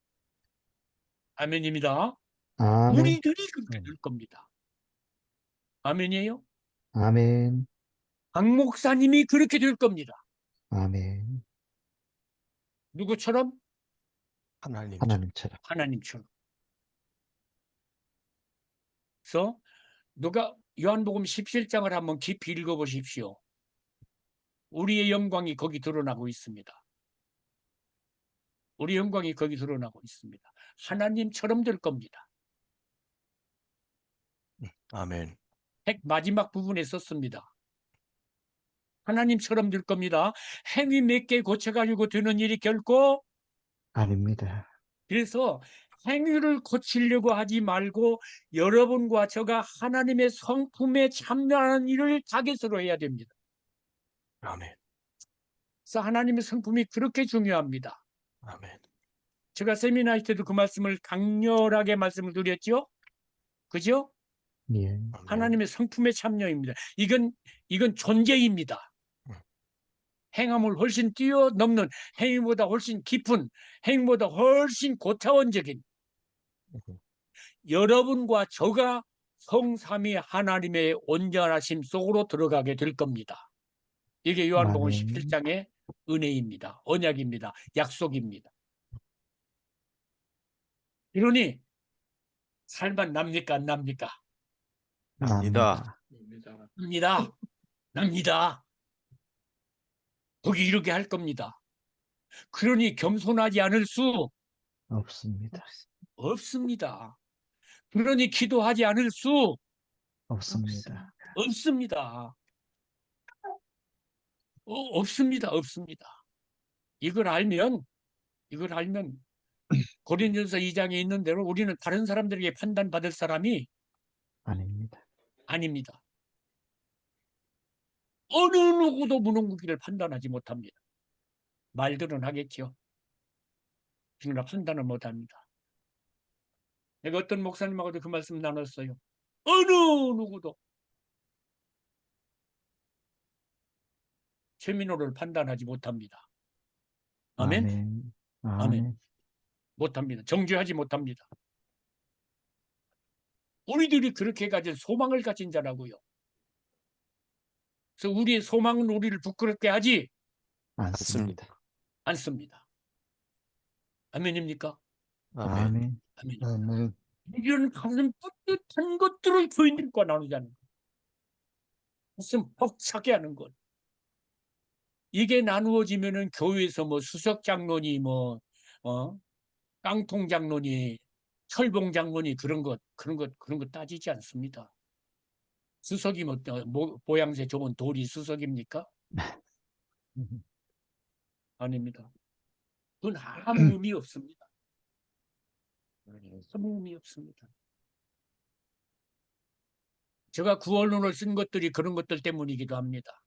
아멘입니다. 아멘. 우리들이 그렇게 될 겁니다. 아멘이에요? 아멘. 박 목사님이 그렇게 될 겁니다. 아멘. 누구처럼? 하나님. 하나님처럼. 하나님처럼. 그래서 누가 요한복음 17장을 한번 깊이 읽어보십시오. 우리의 영광이 거기 드러나고 있습니다. 우리 영광이 거기 드러나고 있습니다. 하나님처럼 될 겁니다. 아멘. 책 마지막 부분에 썼습니다. 하나님처럼 될 겁니다. 행위 몇 개 고쳐가지고 되는 일이 결코 아닙니다. 그래서 행위를 고치려고 하지 말고 여러분과 저가 하나님의 성품에 참여하는 일을 타겟으로 해야 됩니다. 아멘. 그래서 하나님의 성품이 그렇게 중요합니다. 아멘. 제가 세미나할 때도 그 말씀을 강렬하게 말씀을 드렸죠. 그죠? 예. 아멘. 하나님의 성품에 참여입니다. 이건 존재입니다. 행함을 훨씬 뛰어넘는 행위보다 훨씬 깊은 행위보다 훨씬 고차원적인 여러분과 저가 성삼위 하나님의 온전하심 속으로 들어가게 될 겁니다. 이게 요한복음 아멘. 17장의 은혜입니다. 언약입니다. 약속입니다. 이러니 살만 납니까 안 납니까? 납니다. 납니다. 납니다. 거기 이렇게 할 겁니다. 그러니 겸손하지 않을 수 없습니다. 없습니다. 그러니 기도하지 않을 수 없습니다. 없습니다. 없습니다. 없습니다. 이걸 알면 고린도전서 2장에 있는 대로 우리는 다른 사람들에게 판단받을 사람이 아닙니다. 아닙니다. 어느 누구도 무능무기를 판단하지 못합니다. 말들은 하겠죠. 그러나 판단을 못합니다. 내가 어떤 목사님하고도 그 말씀 나눴어요. 어느 누구도 최민호를 판단하지 못합니다. 아멘? 아멘. 아멘. 아멘. 못합니다. 정죄하지 못합니다. 우리들이 그렇게 가진 소망을 가진 자라고요. 그래서 우리의 소망은 우리를 부끄럽게 하지 않습니다. 않습니다. 아멘입니까? 아멘. 아멘. 아멘. 아멘. 이런 가슴 뿌듯한 것들을 교인들과 나누자는 것. 가슴 벅차게 하는 것. 이게 나누어지면은 교회에서 뭐 수석 장로니 깡통 장로니 철봉 장로니 그런 것 따지지 않습니다. 수석이 모양새 좋은 돌이 수석입니까? 아닙니다. 그건 아무 의미 없습니다. 아무 의미 없습니다. 제가 구원론을 쓴 것들이 그런 것들 때문이기도 합니다.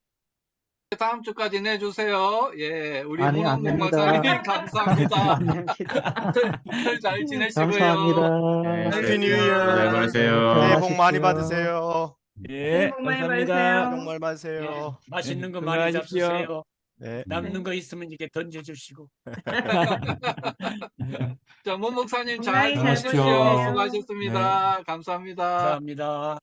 다음 주까지 내주세요. 예, 우리 아니, 안 문홍국 됩니다. 목사님 감사합니다. 안 됩니다. 잘 지내시고요. 감사합니다. 해피 뉴 이어. 네, 안녕하세요. 새해 복 많이 건강하십시오. 받으세요. 예, 복 많이 감사합니다. 받으세요. 정말 받으세요. 맛있는 거 네, 많이 건강하십시오. 잡수세요. 네. 남는 거 있으면 이렇게 던져주시고. 자, 문 목사님 건강히 잘 잘 지내십시오. 보세요. 수고하셨습니다. 감사합니다. 감사합니다.